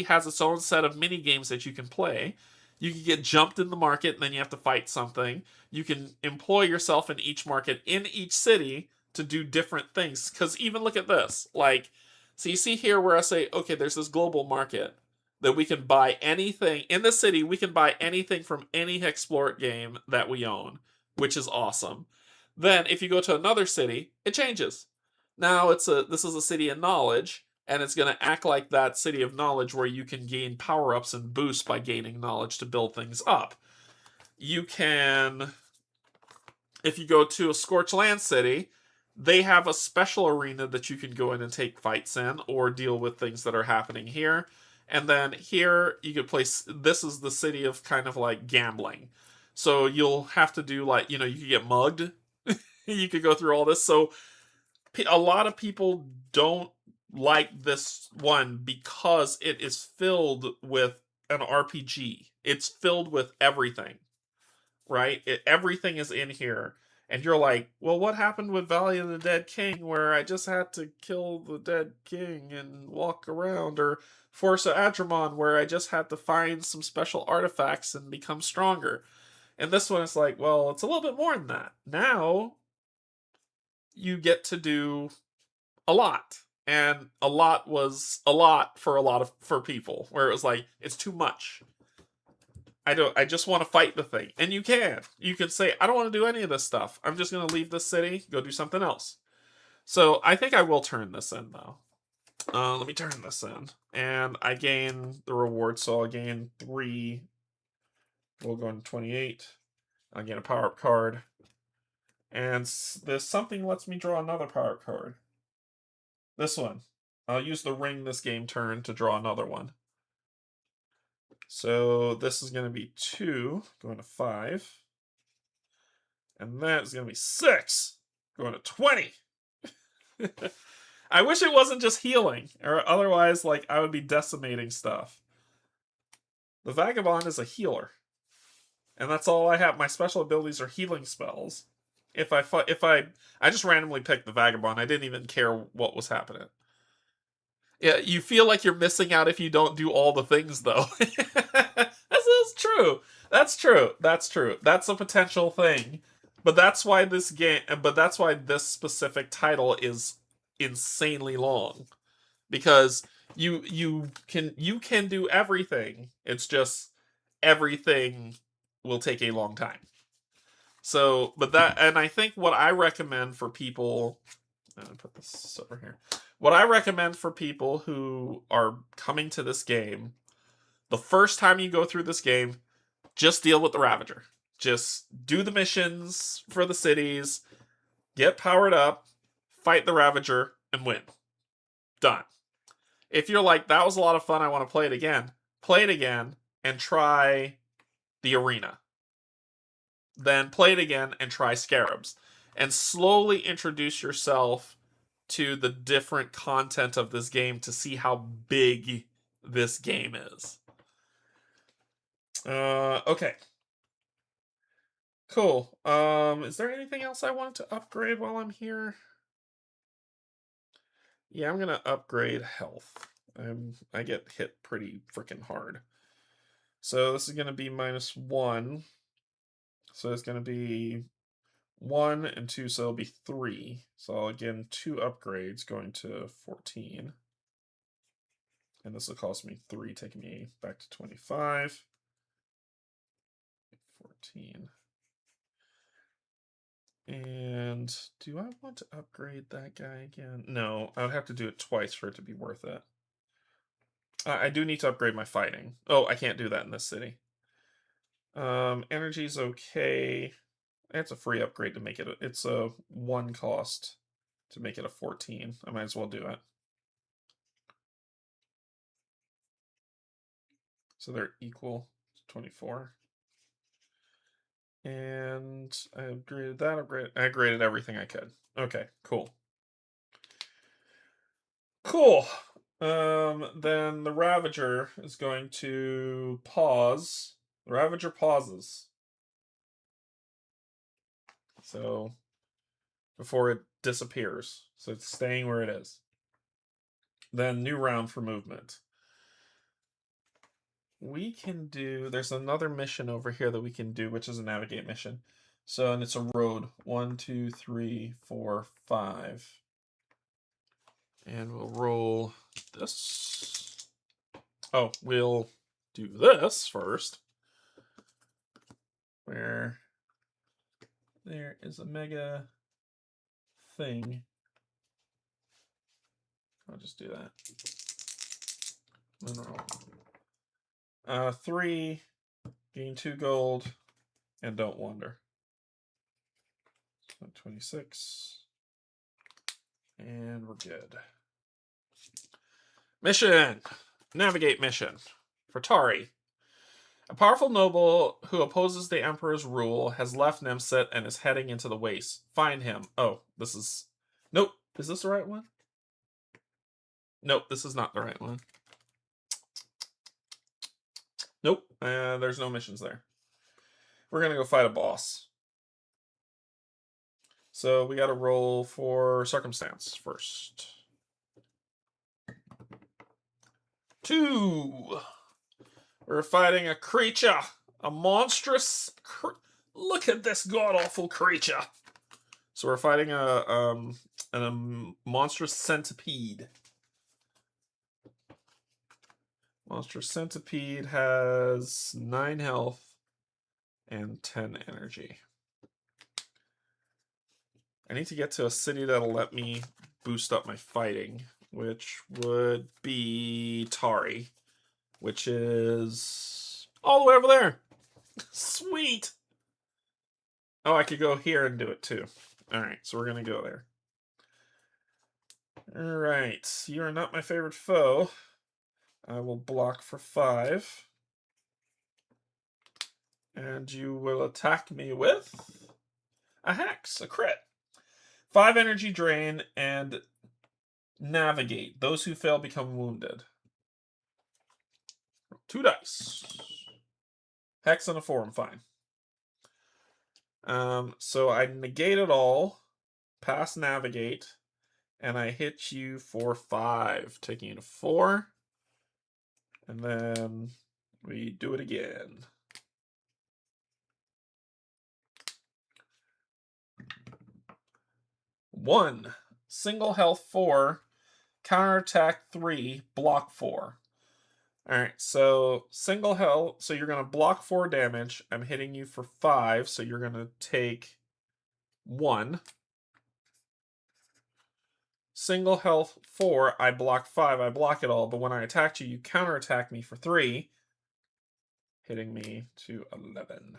has its own set of mini games that you can play. You can get jumped in the market, and then you have to fight something. You can employ yourself in each market in each city to do different things. Because even look at this. Like, so you see here where I say, okay, there's this global market that we can buy anything in the city. We can buy anything from any HEXplore It game that we own, which is awesome. Then if you go to another city, it changes. Now this is a city of knowledge, and it's going to act like that city of knowledge where you can gain power-ups and boosts by gaining knowledge to build things up. You can, if you go to a Scorched Land city, they have a special arena that you can go in and take fights in or deal with things that are happening here. And then here you could place, this is the city of kind of like gambling. So you'll have to do like, you could get mugged. You could go through all this. So a lot of people don't like this one because it is filled with an RPG. It's filled with everything, right? Everything is in here. And you're like, well, what happened with Valley of the Dead King, where I just had to kill the dead king and walk around, or Force of Adramon, where I just had to find some special artifacts and become stronger. And this one is like, well, it's a little bit more than that. Now you get to do a lot. And a lot was a lot for people, where it was like, it's too much. I just want to fight the thing. And you can say, I don't want to do any of this stuff. I'm just going to leave this city, go do something else. So I think I will turn this in, though. Let me turn this in. And I gain the reward, so I'll gain 3. We'll go into 28. I'll get a power-up card. And there's something lets me draw another power-up card. This one. I'll use the ring this game turn to draw another one. So this is going to be 2, going to 5. And that is going to be 6, going to 20. I wish it wasn't just healing, or otherwise, like, I would be decimating stuff. The Vagabond is a healer. And that's all I have. My special abilities are healing spells. I just randomly picked the Vagabond. I didn't even care what was happening. Yeah, you feel like you're missing out if you don't do all the things, though. That's true. That's true. That's true. That's a potential thing. But that's why this specific title is insanely long. Because you can do everything. It's just everything will take a long time. So, and I think what I recommend for people, I'm gonna put this over here. What I recommend for people who are coming to this game, the first time you go through this game, just deal with the Ravager. Just do the missions for the cities, get powered up, fight the Ravager, and win. Done. If you're like, that was a lot of fun, I want to play it again, and try the arena. Then play it again and try Scarabs. And slowly introduce yourself to the different content of this game to see how big this game is. Okay. Cool. Is there anything else I wanted to upgrade while I'm here? Yeah, I'm gonna upgrade health. I get hit pretty freaking hard. So this is gonna be -1. So it's gonna be 1 and 2, so it'll be 3. So again, 2 upgrades going to 14. And this will cost me 3, taking me back to 25. 14. And do I want to upgrade that guy again? No, I would have to do it twice for it to be worth it. I do need to upgrade my fighting. Oh, I can't do that in this city. Energy's okay. It's a free upgrade to make it. It's a 1 cost to make it a 14. I might as well do it. So they're equal to 24. And I upgraded that. I upgraded everything I could. Okay, cool. Cool. Then the Ravager is going to pause. The Ravager pauses. So before it disappears. So it's staying where it is. Then new round for movement. We can do, there's another mission over here that we can do, which is a navigate mission. So, and it's a road. 1, 2, 3, 4, 5. And we'll roll this. Oh, we'll do this first. Where there is a mega thing. I'll just do that. Then roll. 3, gain 2 gold, and don't wander. So 26. And we're good. Mission! Navigate mission. For Tari. A powerful noble who opposes the Emperor's rule has left Nemset and is heading into the waste. Find him. Oh, this is... Nope. Is this the right one? Nope, this is not the right one. Nope. There's no missions there. We're going to go fight a boss. So we got to roll for circumstance first. 2. We're fighting a creature. A monstrous... Look at this god-awful creature. So we're fighting a monstrous centipede. Monstrous centipede has 9 health and 10 energy. I need to get to a city that'll let me boost up my fighting, which would be Tari, which is all the way over there. Sweet. Oh, I could go here and do it too. All right, so we're going to go there. All right, you are not my favorite foe. I will block for 5. And you will attack me with a hex, a crit. 5 energy drain and navigate. Those who fail become wounded. 2 dice. Hex and a 4, I'm fine. So I negate it all, pass navigate, and I hit you for 5, taking you to 4. And then we do it again. One, single health 4, counterattack 3, block 4. Alright, so single health, so you're going to block 4 damage. I'm hitting you for 5, so you're going to take 1. Single health 4, I block 5, I block it all, but when I attacked you, you counterattack me for 3, hitting me to 11.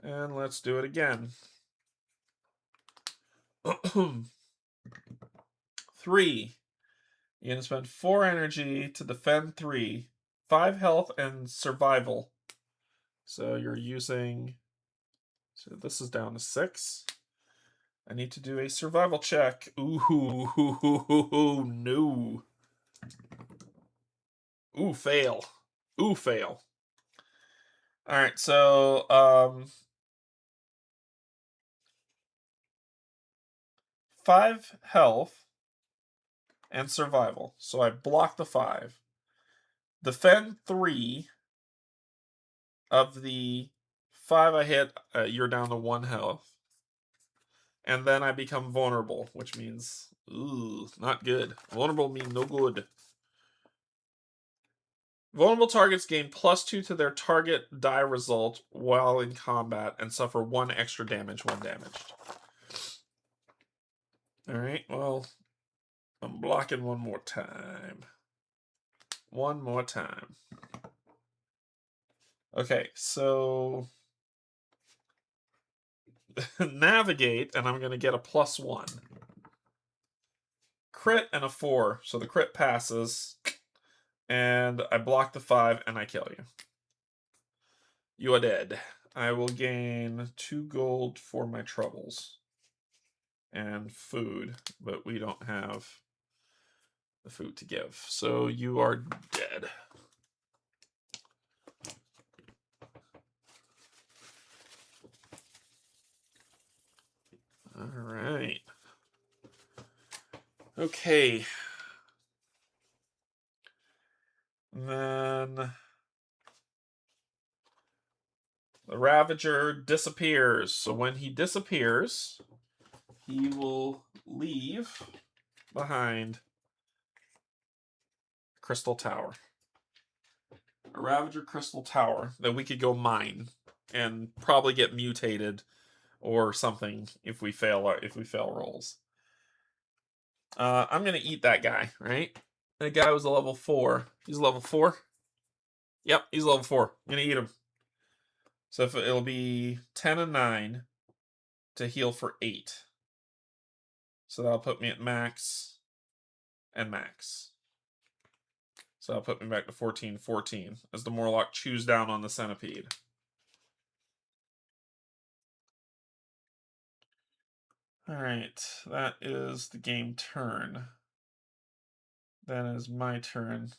And let's do it again. 3. You're going to spend 4 energy to defend 3. 5 health and survival. So you're using... So this is down to 6. I need to do a survival check. Ooh, no. Ooh, fail. Ooh, fail. Alright, so... 5 health and survival. So I block the 5. Defend 3 of the 5 I hit, you're down to 1 health. And then I become vulnerable, which means, ooh, not good. Vulnerable means no good. Vulnerable targets gain +2 to their target die result while in combat and suffer 1 extra damage when damaged. Alright, well, I'm blocking one more time. One more time. Okay, so navigate, and I'm going to get a +1. Crit and a 4, so the crit passes. And I block the 5, and I kill you. You are dead. I will gain 2 gold for my troubles. And food, but we don't have the food to give. So you are dead. All right. Okay. Then the Ravager disappears. So when he disappears, he will leave behind Crystal Tower. A Ravager Crystal Tower that we could go mine and probably get mutated or something if we fail rolls. I'm gonna eat that guy, right? That guy was a level 4. He's a level 4. Yep, he's level 4. I'm gonna eat him. So if it'll be 10 and 9 to heal for 8. So that'll put me at max and max. So that'll put me back to 14 as the Morlock chews down on the centipede. Alright, that is the game turn. That is my turn.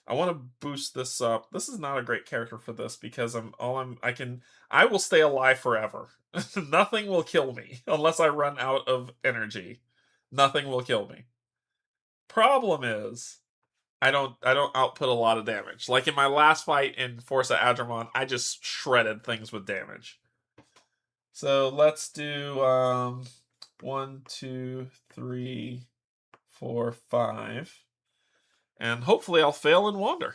I want to boost this up. This is not a great character for this because I will stay alive forever. Nothing will kill me unless I run out of energy. Nothing will kill me. Problem is, I don't output a lot of damage. Like in my last fight in Forza Adramon, I just shredded things with damage. So let's do 1, 2, 3, 4, 5. And hopefully I'll fail and wander.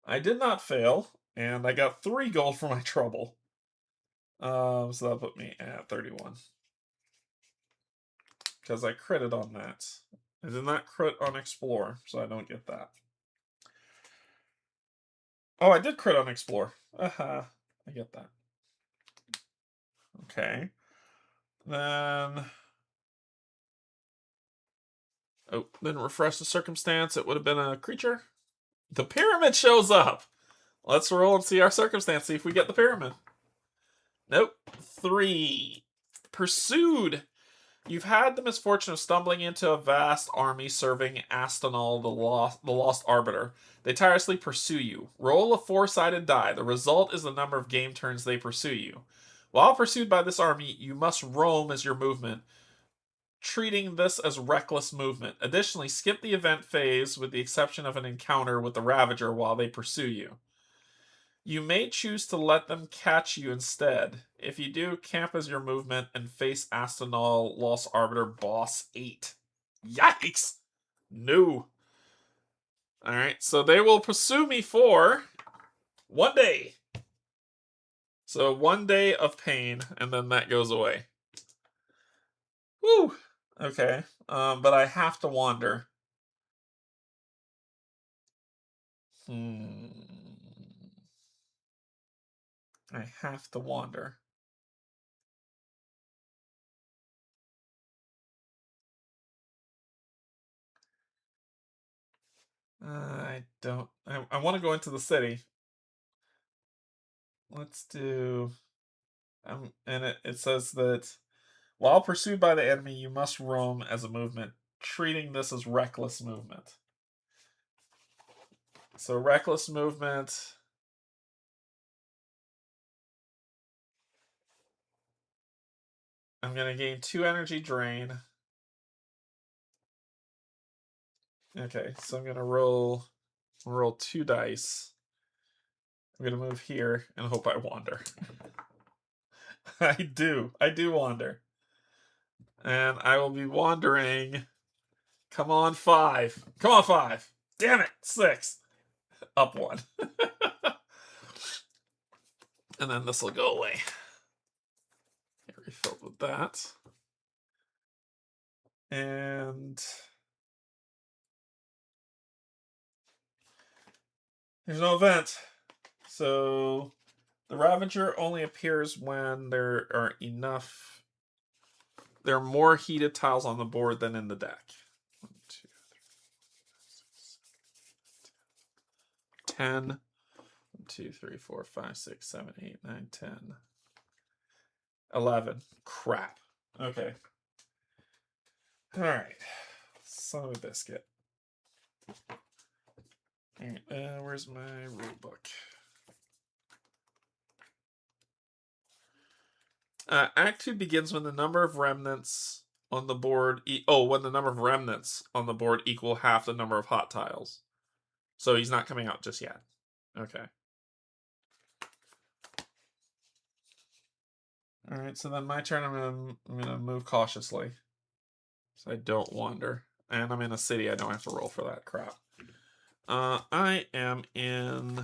I did not fail, and I got 3 gold for my trouble. So that'll put me at 31. Because I critted on that. I did not crit on Explore, so I don't get that. Oh, I did crit on Explore. I get that. Okay. Then... Oh, then refresh the circumstance. It would have been a creature. The pyramid shows up. Let's roll and see our circumstance. See if we get the pyramid. Nope. 3. Pursued. You've had the misfortune of stumbling into a vast army serving Astanol, the lost arbiter. They tirelessly pursue you. Roll a 4-sided die. The result is the number of game turns they pursue you. While pursued by this army, you must roam as your movement, treating this as reckless movement. Additionally, skip the event phase with the exception of an encounter with the Ravager while they pursue you. You may choose to let them catch you instead. If you do, camp as your movement and face Astanol Lost Arbiter Boss 8. Yikes! No. Alright, so they will pursue me for 1 day. So 1 day of pain, and then that goes away. Woo! Okay, but I have to wander. I have to wander. I don't... I want to go into the city. Let's do... and it says that while pursued by the enemy, you must roam as a movement, treating this as reckless movement. So reckless movement... I'm going to gain 2 energy drain. Okay, so I'm going to roll 2 dice. I'm going to move here and hope I wander. I do wander. And I will be wandering Come on, 5. Come on, 5. Damn it, 6. Up 1. And then this will go away. Get refilled with that. And there's no event. So the Ravager only appears when there are enough. There are more heated tiles on the board than in the deck. 1, 2, 3, 4, 5, 6, 7, 8, 9, 10. 1, 2, 3, 4, 5, 6, 7, 8, 9, 10. 11. Crap. Okay. Alright. Son of a biscuit. Where's my rule book? Act 2 begins when the number of remnants on the board... when the number of remnants on the board equal half the number of hot tiles. So he's not coming out just yet. Okay. Alright, so then my turn, I'm gonna move cautiously. So I don't wander. And I'm in a city, I don't have to roll for that crap. I am in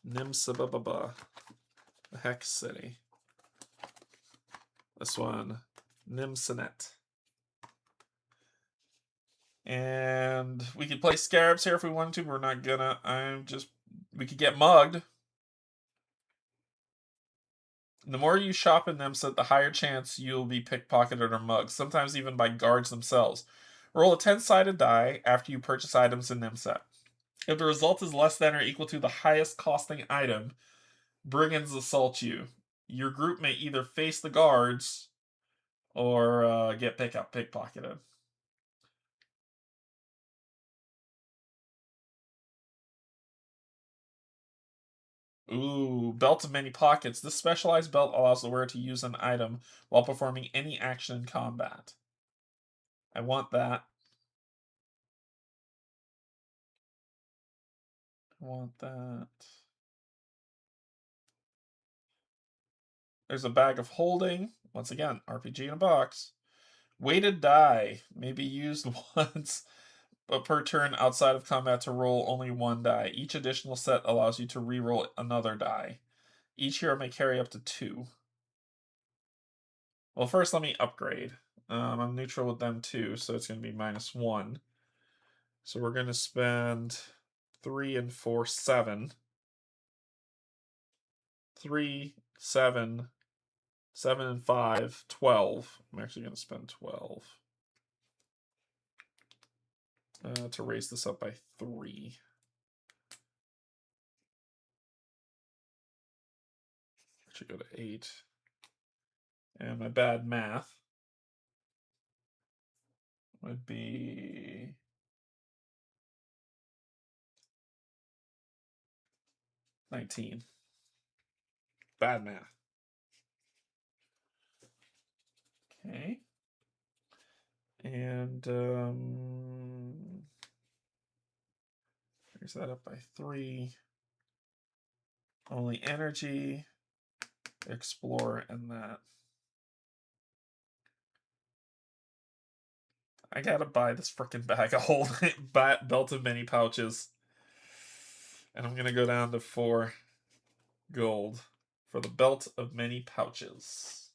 Nimsababa, the Hex City. This one, Nimsanet. And we could play Scarabs here if we wanted to, but we're not gonna. We could get mugged. The more you shop in Nimsa, the higher chance you'll be pickpocketed or mugged, sometimes even by guards themselves. Roll a 10-sided die after you purchase items in Nimsa. If the result is less than or equal to the highest costing item, brigands assault you. Your group may either face the guards or get pickpocketed. Ooh, Belt of Many Pockets. This specialized belt allows the wearer to use an item while performing any action in combat. I want that. I want that. There's a bag of holding. Once again, RPG in a box. Weighted die may be used once, but per turn outside of combat to roll only 1 die. Each additional set allows you to re-roll another die. Each hero may carry up to 2. Well, first let me upgrade. I'm neutral with them too, so it's going to be -1. So we're going to spend 3 and 4, 7. 3, 7, 7 and 5, 12. I'm actually going to spend 12. To raise this up by 3. Should go to 8. And my bad math would be 19. Bad math. Okay. And raise that up by 3. Only energy, explore, and that. I gotta buy this frickin' bag of holding belt of many pouches. And I'm gonna go down to 4 gold for the belt of many pouches.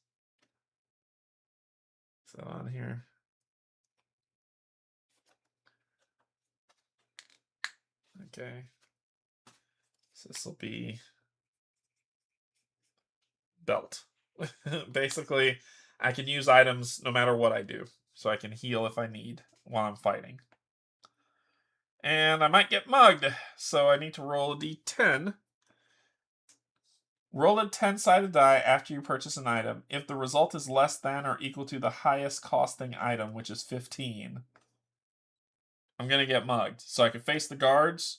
Is that on here? Okay. So this will be belt. Basically, I can use items no matter what I do. So I can heal if I need while I'm fighting. And I might get mugged, so I need to roll a d10. Roll a 10-sided die after you purchase an item. If the result is less than or equal to the highest costing item, which is 15, I'm going to get mugged. So I can face the guards,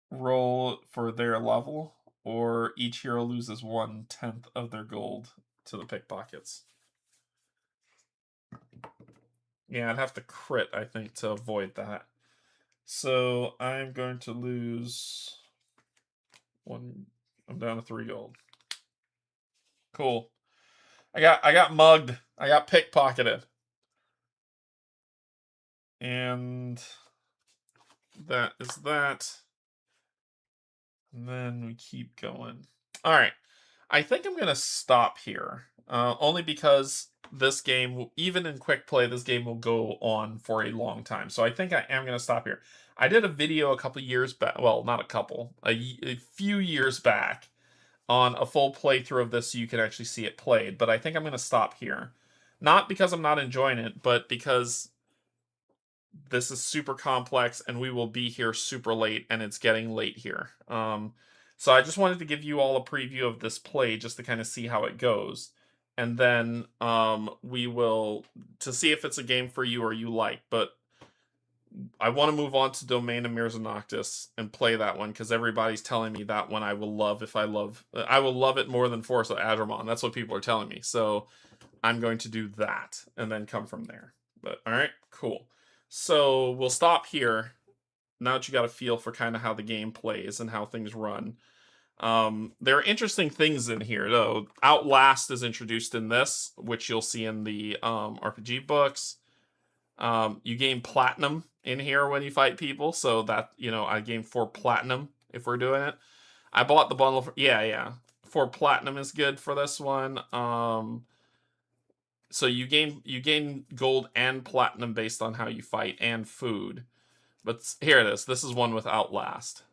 roll for their level, or each hero loses 1/10 of their gold to the pickpockets. Yeah, I'd have to crit, I think, to avoid that. So I'm going to lose 1. I'm down to 3 gold. Cool. I got mugged. I got pickpocketed. And that is that. And then we keep going. All right. I think I'm going to stop here. Only because this game, even in quick play, this game will go on for a long time. So I think I am going to stop here. I did a video a couple years back. Well, not a couple. A few years back on a full playthrough of this so you can actually see it played. But I think I'm going to stop here. Not because I'm not enjoying it, but because this is super complex and we will be here super late and it's getting late here. So I just wanted to give you all a preview of this play just to kind of see how it goes. And then we will, to see if it's a game for you or you like. But I want to move on to Domain of Mirrors and Noctis and play that one because everybody's telling me that one I will love if I will love it more than Force of Adramon. That's what people are telling me. So I'm going to do that and then come from there. But all right, cool. So we'll stop here. Now that you got a feel for kind of how the game plays and how things run. There are interesting things in here, though. Outlast is introduced in this, which you'll see in the RPG books. You gain platinum in here when you fight people, so that, I gain 4 platinum if we're doing it. I bought the bundle for, yeah. 4 platinum is good for this one. So you gain gold and platinum based on how you fight and food. But here it is. This is one with Outlast.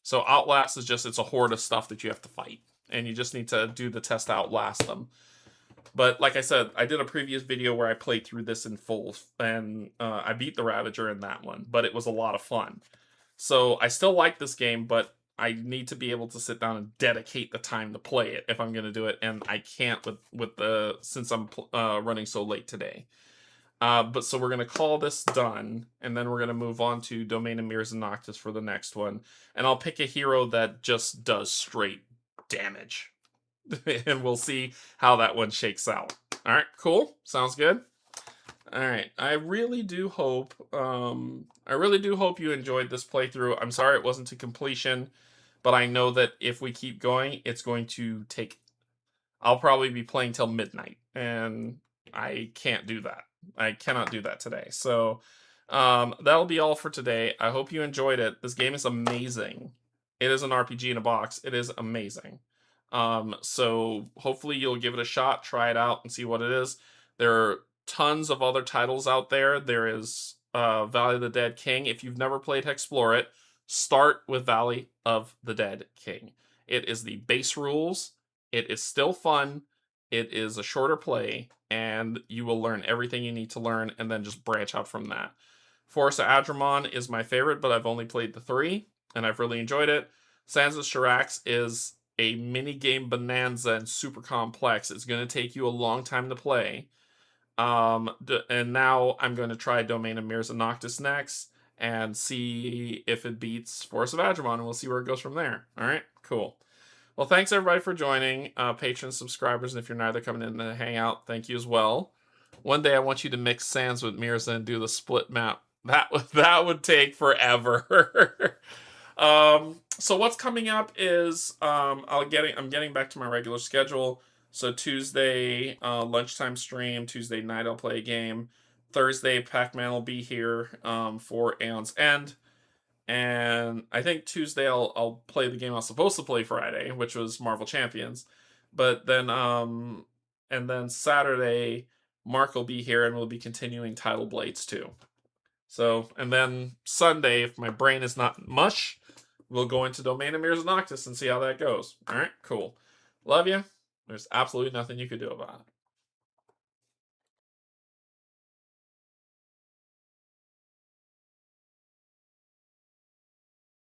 So Outlast is just, it's a horde of stuff that you have to fight. And you just need to do the test to outlast them. But like I said, I did a previous video where I played through this in full. And I beat the Ravager in that one. But it was a lot of fun. So I still like this game, but I need to be able to sit down and dedicate the time to play it if I'm going to do it. And I can't since I'm running so late today. But so we're going to call this done, and then we're going to move on to Domain of Mirrors and Noctis for the next one. And I'll pick a hero that just does straight damage. And we'll see how that one shakes out. All right, cool. Sounds good. All right. I really do hope you enjoyed this playthrough. I'm sorry it wasn't to completion, but I know that if we keep going, it's going to take... I'll probably be playing till midnight, and I can't do that. I cannot do that today. So that'll be all for today. I hope you enjoyed it. This game is amazing. It is an RPG in a box. It is amazing. So hopefully you'll give it a shot, try it out, and see what it is. There are tons of other titles out there. There is Valley of the Dead King. If you've never played HEXplore It, start with Valley of the Dead King. It is the base rules. It is still fun. It is a shorter play, and you will learn everything you need to learn, and then just branch out from that. Force of Adramon is my favorite, but I've only played the 3, and I've really enjoyed it. Sands of Shurax is a mini-game bonanza and super complex. It's going to take you a long time to play. And now I'm going to try Domain of Mirrors and Noctis next, and see if it beats Force of Adramon, and we'll see where it goes from there. All right, cool. Well, thanks everybody for joining, patrons, subscribers, and if you're neither coming in to hang out, thank you as well. One day I want you to mix Sands with Mirrors and do the split map. That would take forever. So what's coming up is I'm getting back to my regular schedule. So Tuesday lunchtime stream, Tuesday night I'll play a game. Thursday Pac-Man will be here for Aeon's End. And I think Tuesday I'll play the game I was supposed to play Friday, which was Marvel Champions. But then and then Saturday Mark will be here and we'll be continuing Tidal Blades too. So, and then Sunday, if my brain is not mush, we'll go into Domain of Mirrors and Noctis and see how that goes. All right, cool. Love you. There's absolutely nothing you could do about it.